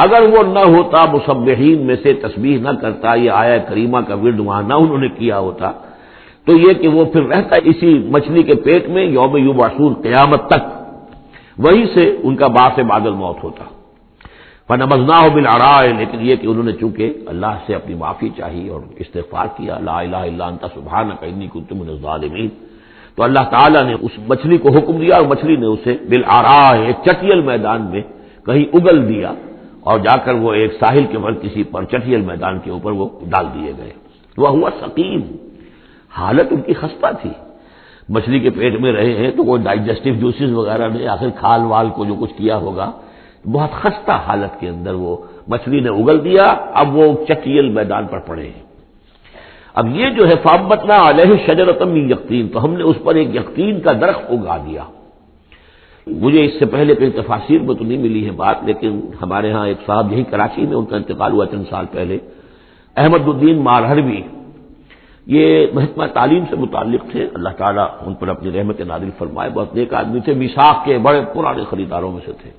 اگر وہ نہ ہوتا مسبحین میں سے، تسبیح نہ کرتا، یہ آیہ کریمہ کا ورد وہاں نہ انہوں نے کیا ہوتا، تو یہ کہ وہ پھر رہتا اسی مچھلی کے پیٹ میں یوم یبعثون، قیامت تک، وہیں سے ان کا بعث بعد الموت ہوتا۔ فنبذناہ بالعراء، لیکن یہ کہ انہوں نے چونکہ اللہ سے اپنی معافی چاہی اور استغفار کیا، لا الہ الا انت سبحانک انی کنت من الظالمین، تو اللہ تعالیٰ نے اس مچھلی کو حکم دیا اور مچھلی نے اسے بالعراء، ایک چٹیل میدان میں کہیں اگل دیا، اور جا کر وہ ایک ساحل کے بل کسی پر چٹیل میدان کے اوپر وہ ڈال دیے گئے۔ وہ ہوا سقیم، حالت ان کی خستہ تھی، مچھلی کے پیٹ میں رہے ہیں تو کوئی ڈائجسٹو جوسز وغیرہ نے آخر کھال وال کو جو کچھ کیا ہوگا، بہت خستہ حالت کے اندر وہ مچھلی نے اگل دیا، اب وہ چٹیل میدان پر پڑے ہیں۔ اب یہ جو ہے فَأَنبَتْنَا عَلَيْهِ شَجَرَةً مِّن يَقْطِينٍ، تو ہم نے اس پر ایک یقطین کا درخت اگا دیا۔ مجھے اس سے پہلے کئی تفاسیر میں تو نہیں ملی ہے بات، لیکن ہمارے ہاں ایک صاحب یہی کراچی میں، ان کا انتقال ہوا چند سال پہلے، احمد الدین مارہروی، یہ محکمہ تعلیم سے متعلق تھے، اللہ تعالیٰ ان پر اپنی رحمت نازل فرمائے، بہت نیک آدمی تھے، میثاق کے بڑے پرانے خریداروں میں سے تھے۔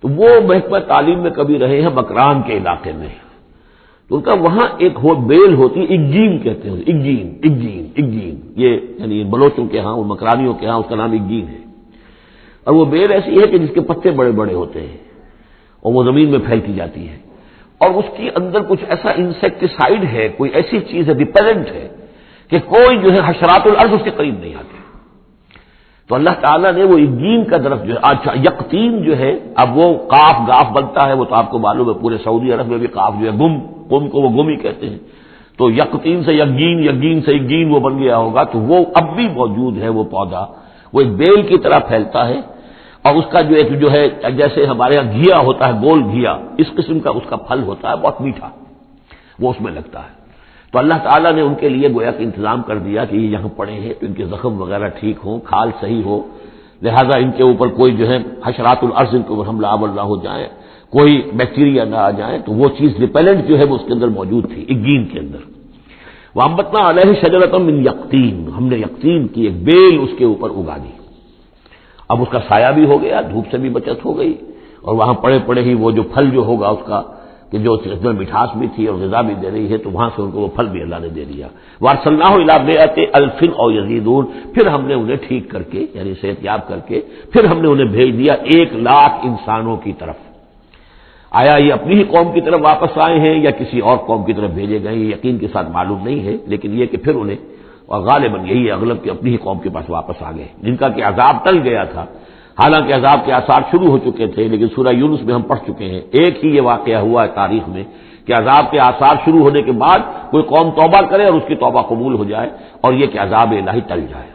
تو وہ محکمہ تعلیم میں کبھی رہے ہیں مکران کے علاقے میں، تو ان کا وہاں ایک بیل ہوتی، اگجین کہتے ہیں، اگجین، یہ یعنی بلوچوں کے ہاں، مکرانیوں کے ہاں اس کا نام اگجین ہے، اور وہ بیل ایسی ہے کہ جس کے پتے بڑے بڑے ہوتے ہیں اور وہ زمین میں پھیلتی جاتی ہے، اور اس کے اندر کچھ ایسا انسیکٹیسائڈ ہے، کوئی ایسی چیز ہے، ریپیلنٹ ہے کہ کوئی جو ہے حشرات الارض اس کے قریب نہیں آتے. تو اللہ تعالیٰ نے وہ یقین کا درخت جو ہے، اچھا یقین جو ہے، اب وہ قاف گاف بنتا ہے، وہ تو آپ کو معلوم ہے پورے سعودی عرب میں بھی قاف جو ہے گم کو وہ گم ہی کہتے ہیں، تو یقین سے یقین سے یقین وہ بن گیا ہوگا. تو وہ اب بھی موجود ہے، وہ پودا وہ ایک بیل کی طرح پھیلتا ہے، اور اس کا جو ہے جیسے ہمارے یہاں گھیا ہوتا ہے، گول گھیا، اس قسم کا اس کا پھل ہوتا ہے، بہت میٹھا وہ اس میں لگتا ہے. تو اللہ تعالیٰ نے ان کے لیے گویا کہ انتظام کر دیا کہ یہ یہاں پڑے ہیں تو ان کے زخم وغیرہ ٹھیک ہوں، کھال صحیح ہو، لہذا ان کے اوپر کوئی جو ہے حشرات الارض ان کے اوپر حملہ آور نہ ہو جائے، کوئی بیکٹیریا نہ آ جائے. تو وہ چیز ریپیلنٹ جو ہے وہ اس کے اندر موجود تھی اگین کے اندر. وَأَنبَتْنَا عَلَيْهِ شَجَرَةً مِّن یقطین، ہم نے یقطین کی ایک بیل اس کے اوپر اگا دی. اب اس کا سایہ بھی ہو گیا، دھوپ سے بھی بچت ہو گئی، اور وہاں پڑے پڑے ہی وہ جو پھل جو ہوگا اس کا کہ جو اس میں مٹھاس بھی تھی اور غذا بھی دے رہی ہے، تو وہاں سے ان کو وہ پھل بھی اللہ نے دے دیا. وَأَرْسَلْنَاهُ إِلَىٰ مِائَةِ أَلْفٍ أَوْ يَزِيدُونَ، پھر ہم نے انہیں ٹھیک کر کے یعنی صحت یاب کر کے پھر ہم نے انہیں بھیج دیا 1,00,000 انسانوں کی طرف. آیا یہ اپنی ہی قوم کی طرف واپس آئے ہیں یا کسی اور قوم کی طرف بھیجے گئے، یہ یقین کے ساتھ معلوم نہیں ہے، لیکن یہ کہ پھر انہیں، اور غالباً یہی ہے اغلب کہ اپنی ہی قوم کے پاس واپس آ گئے جن کا کہ عذاب ٹل گیا تھا. حالانکہ عذاب کے آثار شروع ہو چکے تھے، لیکن سورہ یونس میں ہم پڑھ چکے ہیں ایک ہی یہ واقعہ ہوا ہے تاریخ میں کہ عذاب کے آثار شروع ہونے کے بعد کوئی قوم توبہ کرے اور اس کی توبہ قبول ہو جائے، اور یہ کہ عذاب الہی ٹل جائے.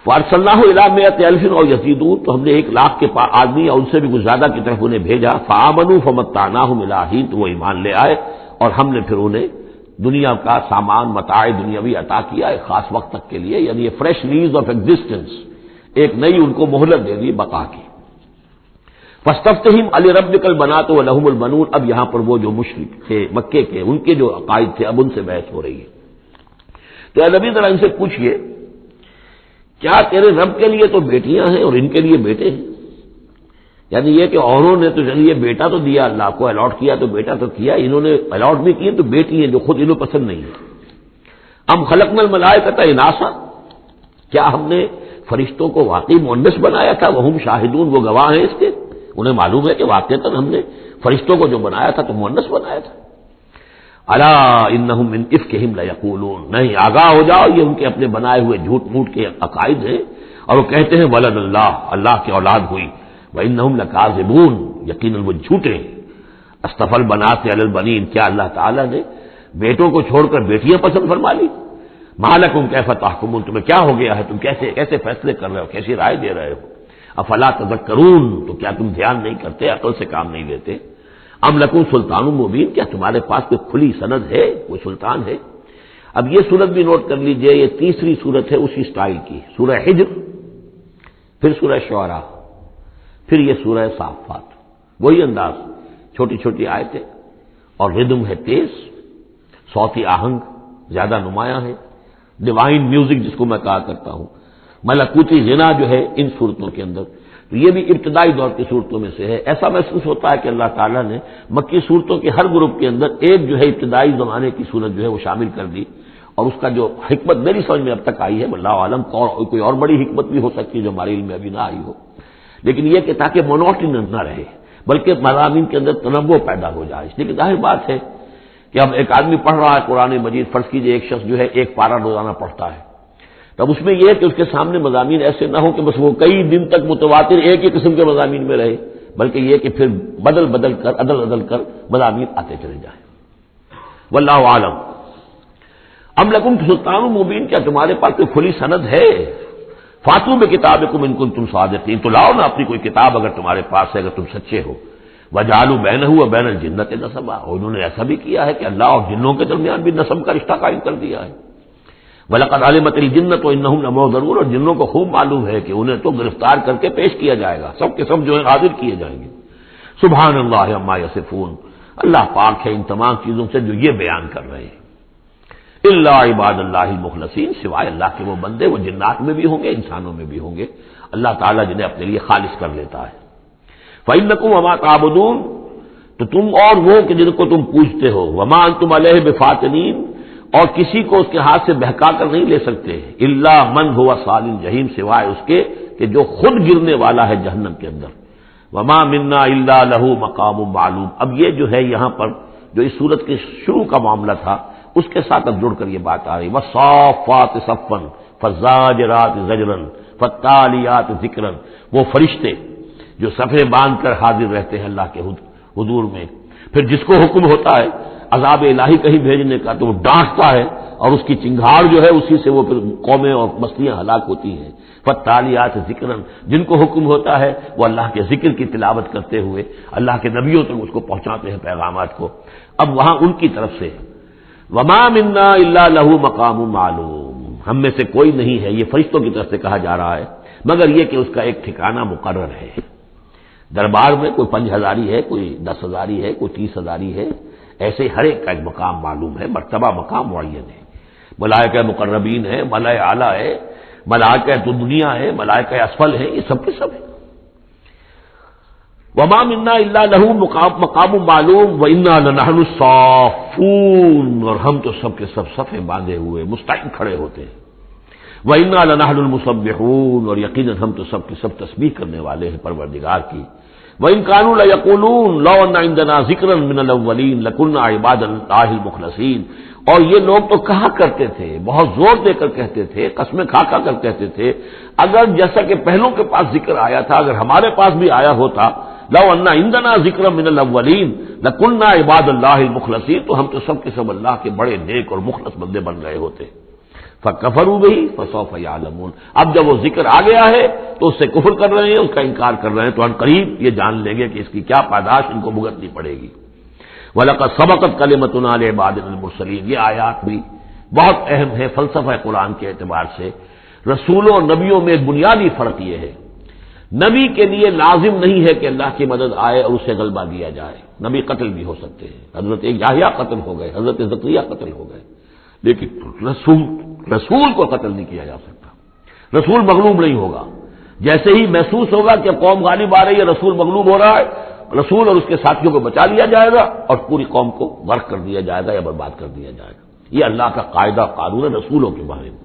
وَأَرْسَلْنَاهُ إِلَىٰ مِائَةِ أَلْفٍ أَوْ يَزِيدُونَ، تو ہم نے 1,00,000 کے آدمی اور ان سے بھی کچھ زیادہ کی طرف انہیں بھیجا. فَآمَنُوا فَمَتَّعْنَاهُمْ إِلَىٰ حِينٍ، تو وہ ایمان لے آئے اور ہم نے پھر انہیں دنیا کا سامان متاع دنیاوی عطا کیا ایک خاص وقت تک کے لیے، یعنی یہ فریش لیز آف ایگزسٹنس، ایک نئی ان کو مہلت دے دی بقا کی. فاستفتہم لربک البنات ولہم البنون، اب یہاں پر وہ جو مشرک تھے مکے کے، ان کے جو عقائد تھے اب ان سے بحث ہو رہی ہے. تو اے نبی ذرا ان سے پوچھئے کیا تیرے رب کے لیے تو بیٹیاں ہیں اور ان کے لیے بیٹے ہیں؟ یعنی یہ کہ اوروں نے تو چلیے بیٹا تو دیا، اللہ کو الاٹ کیا تو بیٹا تو کیا، انہوں نے الاٹ بھی کیے تو بیٹی ہیں جو خود انہوں پسند نہیں ہے. ام خلقنا الملائکۃ اناثا، کیا ہم نے فرشتوں کو واقعی مؤنث بنایا تھا؟ وہم شاہدون، وہ گواہ ہیں اس کے، انہیں معلوم ہے کہ واقعتاً ہم نے فرشتوں کو جو بنایا تھا تو مؤنث بنایا تھا. الا انہم من افکہم لیقولون، نہیں آگاہ ہو جاؤ یہ ان کے اپنے بنائے ہوئے جھوٹ موٹ کے عقائد ہیں، اور وہ کہتے ہیں ولد اللہ، اللہ کی اولاد ہوئی. وانہم لکاذبون، یقیناً وہ جھوٹے ہیں. اصطفى البنات علی البنین، کیا اللہ تعالیٰ نے بیٹوں کو چھوڑ کر بیٹیاں پسند فرما لی؟ ما لکم کیف تحکمون، تمہیں کیا ہو گیا ہے، تم کیسے فیصلے کر رہے ہو، کیسی رائے دے رہے ہو؟ افلا تذکرون، تو کیا تم دھیان نہیں کرتے، عقل سے کام نہیں لیتے؟ ام لکم سلطان مبین، کیا تمہارے پاس کوئی کھلی سند ہے، کوئی سلطان ہے؟ اب یہ صورت بھی نوٹ کر لیجئے، یہ تیسری صورت ہے اسی سٹائل کی. سورہ حجر، پھر سورہ شعراء، پھر یہ سورہ صافات، وہی انداز، چھوٹی چھوٹی آیتیں، اور ردم ہے تیز، صوتی آہنگ زیادہ نمایاں ہے، ڈیوائن میوزک جس کو میں کہا کرتا ہوں، ملکوتی غنا جو ہے ان صورتوں کے اندر. تو یہ بھی ابتدائی دور کی صورتوں میں سے ہے. ایسا محسوس ہوتا ہے کہ اللہ تعالیٰ نے مکی صورتوں کے ہر گروپ کے اندر ایک جو ہے ابتدائی زمانے کی صورت جو ہے وہ شامل کر دی، اور اس کا جو حکمت میری سمجھ میں اب تک آئی ہے، واللہ عالم کوئی اور بڑی حکمت بھی ہو سکتی ہے جو ہمارے علم میں ابھی نہ آئی ہو، لیکن یہ کہ تاکہ مونوٹنس نہ رہے بلکہ مضامین کے اندر تنوع پیدا ہو جائے. اس لیے کہ ظاہر بات ہے کہ اب ایک آدمی پڑھ رہا ہے قرآن مجید، فرض کیجئے ایک شخص جو ہے ایک پارہ روزانہ پڑھتا ہے، تب اس میں یہ ہے کہ اس کے سامنے مضامین ایسے نہ ہو کہ بس وہ کئی دن تک متواتر ایک ہی قسم کے مضامین میں رہے، بلکہ یہ کہ پھر بدل کر عدل کر مضامین آتے چلے جائیں. واللہ عالم. ام لکم سلطان مبین، کیا تمہارے پاس کوئی کھلی سند ہے؟ فاتوا بکتابکم ان کنتم صادقین، تو لاؤ نا اپنی کوئی کتاب اگر تمہارے پاس ہے، اگر تم سچے ہو. وجعلوا بینہ وبین الجنۃ نسبا، اور انہوں نے ایسا بھی کیا ہے کہ اللہ اور جنوں کے درمیان بھی نسب کا رشتہ قائم کر دیا ہے. وَلَقَدْ عَلِمَتِ الْجِنَّةُ وَإِنَّهُمْ لَمُحْضَرُونَ، اور جنوں کو خوب معلوم ہے کہ انہیں تو گرفتار کر کے پیش کیا جائے گا، سب کے سب جو ہے حاضر کیے جائیں گے. سبحان اللہ عما یصفون، اللہ پاک ہے ان تمام چیزوں سے جو یہ بیان کر رہے ہیں. الا عباد اللہ المخلصین، سوائے اللہ کے وہ بندے، وہ جنات میں بھی ہوں گے انسانوں میں بھی ہوں گے، اللہ تعالیٰ جنہیں اپنے لیے خالص کر لیتا ہے. فَإِنَّكُمْ وَمَا تَعْبُدُونَ، تو تم اور وہ کہ جن کو تم پوجتے ہو، وَمَا أَنْتُمْ عَلَيْهِ بِفَاتِنِينَ، اور کسی کو اس کے ہاتھ سے بہکا کر نہیں لے سکتے. الا من هو صال الجحیم، سوائے اس کے کہ جو خود گرنے والا ہے جہنم کے اندر. وما منا الا لہ مقام معلوم. اب یہ جو ہے یہاں پر جو اس سورت کے شروع کا معاملہ تھا اس کے ساتھ اب جڑ کر یہ بات آ رہی. والصافات صفا فالزاجرات زجرا فالتالیات ذکرا. وہ فرشتے جو صفیں باندھ کر حاضر رہتے ہیں اللہ کے حضور میں، پھر جس کو حکم ہوتا ہے عذاب الہی کہیں بھیجنے کا تو وہ ڈانٹتا ہے، اور اس کی چنگھاڑ جو ہے اسی سے وہ پھر قومیں اور بستیاں ہلاک ہوتی ہیں. فالتالیات ذکرا، جن کو حکم ہوتا ہے وہ اللہ کے ذکر کی تلاوت کرتے ہوئے اللہ کے نبیوں تک اس کو پہنچاتے ہیں پیغامات کو. اب وہاں ان کی طرف سے وما منا الا لہ مقام معلوم، ہم میں سے کوئی نہیں ہے، یہ فرشتوں کی طرف سے کہا جا رہا ہے، مگر یہ کہ اس کا ایک ٹھکانہ مقرر ہے. دربار میں کوئی 5000 ہے، کوئی 10,000 ہے، کوئی 30,000 ہے، ایسے ہر ایک کا ایک مقام معلوم ہے، مرتبہ مقام معین ہے. ملائکہ مقربین ہے، ملائکہ اعلیٰ ہے، ملائکہ تو دنیا ہے، ملائکہ اسفل ہے، یہ سب کے سب ہے. وما منا الا لہ مقام معلوم وانا لنحن الصافون، اور ہم تو سب کے سب صفیں باندھے ہوئے مستعد کھڑے ہوتے ہیں. وانا لنحن المسبحون، اور یقیناً ہم تو سب کی سب تسبیح کرنے والے ہیں پروردگار کی. وَإِن كَانُوا لَيَقُولُونَ لَوْ أَنَّ عِندَنَا ذِكْرًا مِّنَ الْأَوَّلِينَ لَكُنَّا عِبَادَ اللَّهِ الْمُخْلَصِينَ. اور یہ لوگ تو کہا کرتے تھے، بہت زور دے کر کہتے تھے، قسمیں کھا کھا کر کہتے تھے، اگر جیسا کہ پہلوں کے پاس ذکر آیا تھا، اگر ہمارے پاس بھی آیا ہوتا لَوْ أَنَّ عِندَنَا ذِكْرًا مِّنَ الْأَوَّلِينَ لَكُنَّا عِبَادَ اللَّهِ الْمُخْلَصِينَ، تو ہم تو سب کے سب اللہ کے بڑے نیک اور مخلص بندے بن رہے ہوتے. فَكَفَرُوا بِهِ فَسَوْفَ يَعْلَمُونَ. اب جب وہ ذکر آ گیا ہے تو اس سے کفر کر رہے ہیں، اس کا انکار کر رہے ہیں، تو ان قریب یہ جان لیں گے کہ اس کی کیا پاداش ان کو بھگتنی پڑے گی. وَلَقَدْ سَبَقَتْ كَلِمَتُنَا لِعِبَادِنَا الْمُرْسَلِينَ. یہ آیات بھی بہت اہم ہے فلسفہ قرآن کے اعتبار سے. رسولوں اور نبیوں میں ایک بنیادی فرق یہ ہے، نبی کے لیے لازم نہیں ہے کہ اللہ کی مدد آئے اور اسے غلبہ دیا جائے. نبی قتل بھی ہو سکتے ہیں، حضرت یحییٰ قتل ہو گئے، حضرت زکریا قتل ہو گئے، لیکن رسول کو قتل نہیں کیا جا سکتا. رسول مغلوب نہیں ہوگا. جیسے ہی محسوس ہوگا کہ قوم غالب آ رہی ہے، رسول مغلوب ہو رہا ہے، رسول اور اس کے ساتھیوں کو بچا لیا جائے گا اور پوری قوم کو غرق کر دیا جائے گا یا برباد کر دیا جائے گا. یہ اللہ کا قاعدہ قانون ہے رسولوں کے بارے میں.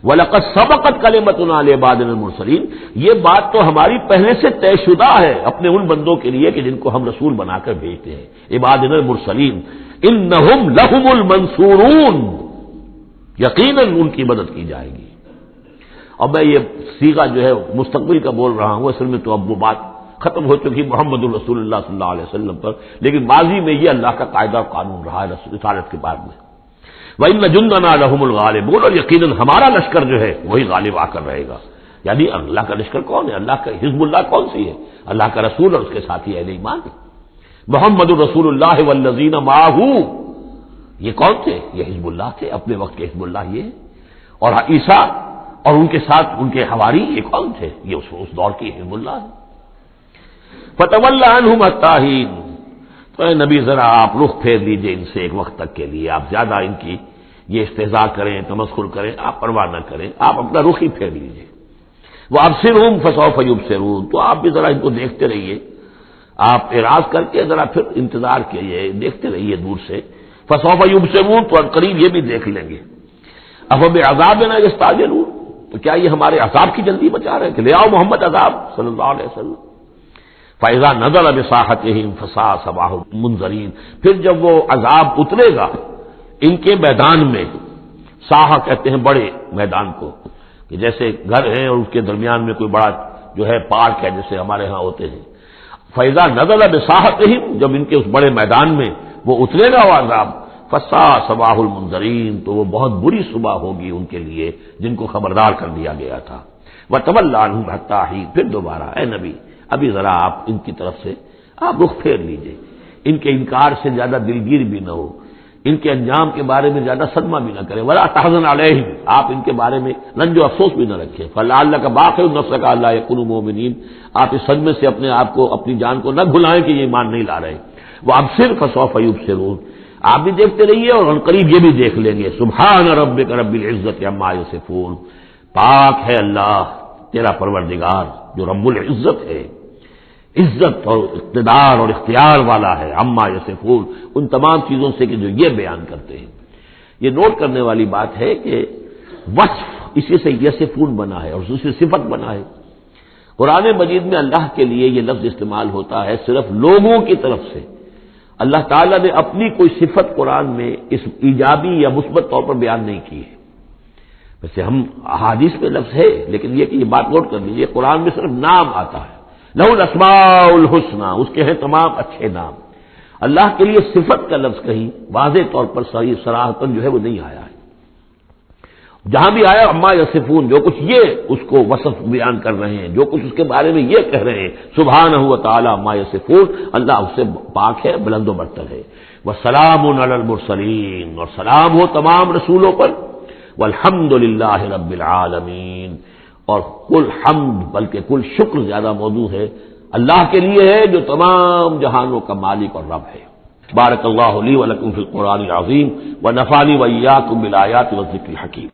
وَلَقَدْ سَبَقَتْ كَلِمَتُنَا لِعِبَادِنَا الْمُرْسَلِينَ. یہ بات تو ہماری پہلے سے طے شدہ ہے اپنے ان بندوں کے لیے کہ جن کو ہم رسول بنا کر بھیجتے ہیں. عبادنا المرسلین انہم لہم المنصورون، یقیناً ان کی مدد کی جائے گی. اور میں یہ صیغہ جو ہے مستقبل کا بول رہا ہوں، اصل میں تو اب وہ بات ختم ہو چکی محمد الرسول اللہ صلی اللہ علیہ وسلم پر، لیکن ماضی میں یہ اللہ کا قاعدہ اور قانون رہا ہے رسالت کے بعد میں. وَإِنَّ جُنْدَنَا لَهُمُ الْغَالِبُونَ، اور یقیناً ہمارا لشکر جو ہے وہی غالب آ کر رہے گا. یعنی اللہ کا لشکر کون ہے؟ اللہ کا حزب اللہ کون سی ہے؟ اللہ کا رسول اور اس کے ساتھی اہل ایمان ہے. محمد الرسول اللہ والذین معہ، یہ کون تھے؟ یہ حزب اللہ تھے، اپنے وقت کے حزب اللہ یہ ہے. اور عیسیٰ اور ان کے ساتھ ان کے حواری یہ کون تھے؟ یہ اس دور کی حزب اللہ ہے. فَتَوَلَّ عَنْهُمْ حَتَّىٰ حِينٍ. تو اے نبی ذرا آپ رخ پھیر لیجئے ان سے ایک وقت تک کے لیے، آپ زیادہ ان کی یہ استہزاء کریں، تمسخر کریں، آپ پرواہ نہ کریں، آپ اپنا رخ ہی پھیر لیجئے. وَأَبْصِرْهُمْ فَسَوْفَ يُبْصِرُونَ. تو آپ بھی ذرا ان کو دیکھتے رہیے، آپ اعراض کر کے ذرا پھر انتظار کیجئے، دیکھتے رہیے دور سے. فَسَوْفَ يُبْصِرُونَ، تو قریب یہ بھی دیکھ لیں گے. أَفَبِعَذَابِنَا يَسْتَعْجِلُونَ. تو کیا یہ ہمارے عذاب کی جلدی مچا رہے ہیں کہ لے آؤ محمد عذاب صلی اللہ علیہ وسلم. فَإِذَا نَزَلَ بِسَاحَتِهِمْ فَسَاءَ صَبَاحُ الْمُنذَرِينَ. پھر جب وہ عذاب اترے گا ان کے میدان میں، ساحہ کہتے ہیں بڑے میدان کو، کہ جیسے گھر ہیں اور اس کے درمیان میں کوئی بڑا جو ہے پارک ہے جیسے ہمارے ہاں ہوتے ہیں. فَإِذَا نَزَلَ بِسَاحَتِهِمْ، جب ان کے اس بڑے میدان میں وہ اترے گا وہ عذاب، فَسَاءَ صَبَاحُ الْمُنذَرِينَ، تو وہ بہت بری صبح ہوگی ان کے لیے جن کو خبردار کر دیا گیا تھا. وَتَوَلَّ عَنْهُمْ حَتَّىٰ حِينٍ. پھر دوبارہ اے نبی ابھی ذرا آپ ان کی طرف سے آپ رخ پھیر لیجئے، ان کے انکار سے زیادہ دلگیر بھی نہ ہو، ان کے انجام کے بارے میں زیادہ صدمہ بھی نہ کریں. وَلَا تَحْزَنْ عَلَيْهِمْ، آپ ان کے بارے میں رنج و افسوس بھی نہ رکھیں. فَلَعَلَّكَ بَاخِعٌ نَفْسَكَ أَلَّا يَكُونُوا مُؤْمِنِينَ. آپ اس صدمے سے اپنے آپ کو، اپنی جان کو نہ بھلائیں کہ یہ ایمان نہیں لا رہے. وَأَبْصِرْ فَسَوْفَ يُبْصِرُونَ. آپ بھی دیکھتے رہیے اور قریب یہ بھی دیکھ لیں گے. سبحان ربک رب العزت عما یصفون. پاک ہے اللہ تیرا پروردگار جو رب العزت ہے، عزت اور اقتدار اور اختیار والا ہے. عما یصفون، ان تمام چیزوں سے کہ جو یہ بیان کرتے ہیں. یہ نوٹ کرنے والی بات ہے کہ وصف اسی سے یصفون بنا ہے اور دوسری صفت بنا ہے، قرآن مجید میں اللہ کے لیے یہ لفظ استعمال ہوتا ہے صرف لوگوں کی طرف سے. اللہ تعالیٰ نے اپنی کوئی صفت قرآن میں اس ایجابی یا مثبت طور پر بیان نہیں کی ہے. ویسے ہم احادیث میں لفظ ہے، لیکن یہ کہ یہ بات نوٹ کر لیجیے، قرآن میں صرف نام آتا ہے. لہ الاسماء الحسنی، اس کے ہیں تمام اچھے نام. اللہ کے لیے صفت کا لفظ کہیں واضح طور پر صحیح صراحتاً جو ہے وہ نہیں آیا ہے. جہاں بھی آیا عما یصفون، جو کچھ یہ اس کو وصف بیان کر رہے ہیں، جو کچھ اس کے بارے میں یہ کہہ رہے ہیں، سبحانہ و تعالی عما یصفون، اللہ اس سے پاک ہے، بلند و برتر ہے. وسلام علی المرسلین، اور سلام ہو تمام رسولوں پر. والحمد للہ رب العالمین، اور کل حمد بلکہ کل شکر زیادہ موضوع ہے اللہ کے لیے ہے جو تمام جہانوں کا مالک اور رب ہے. بارک اللہ لی و لکم فی القرآن العظیم ونفعنی و ایاکم بالآیات والذکر الحکیم.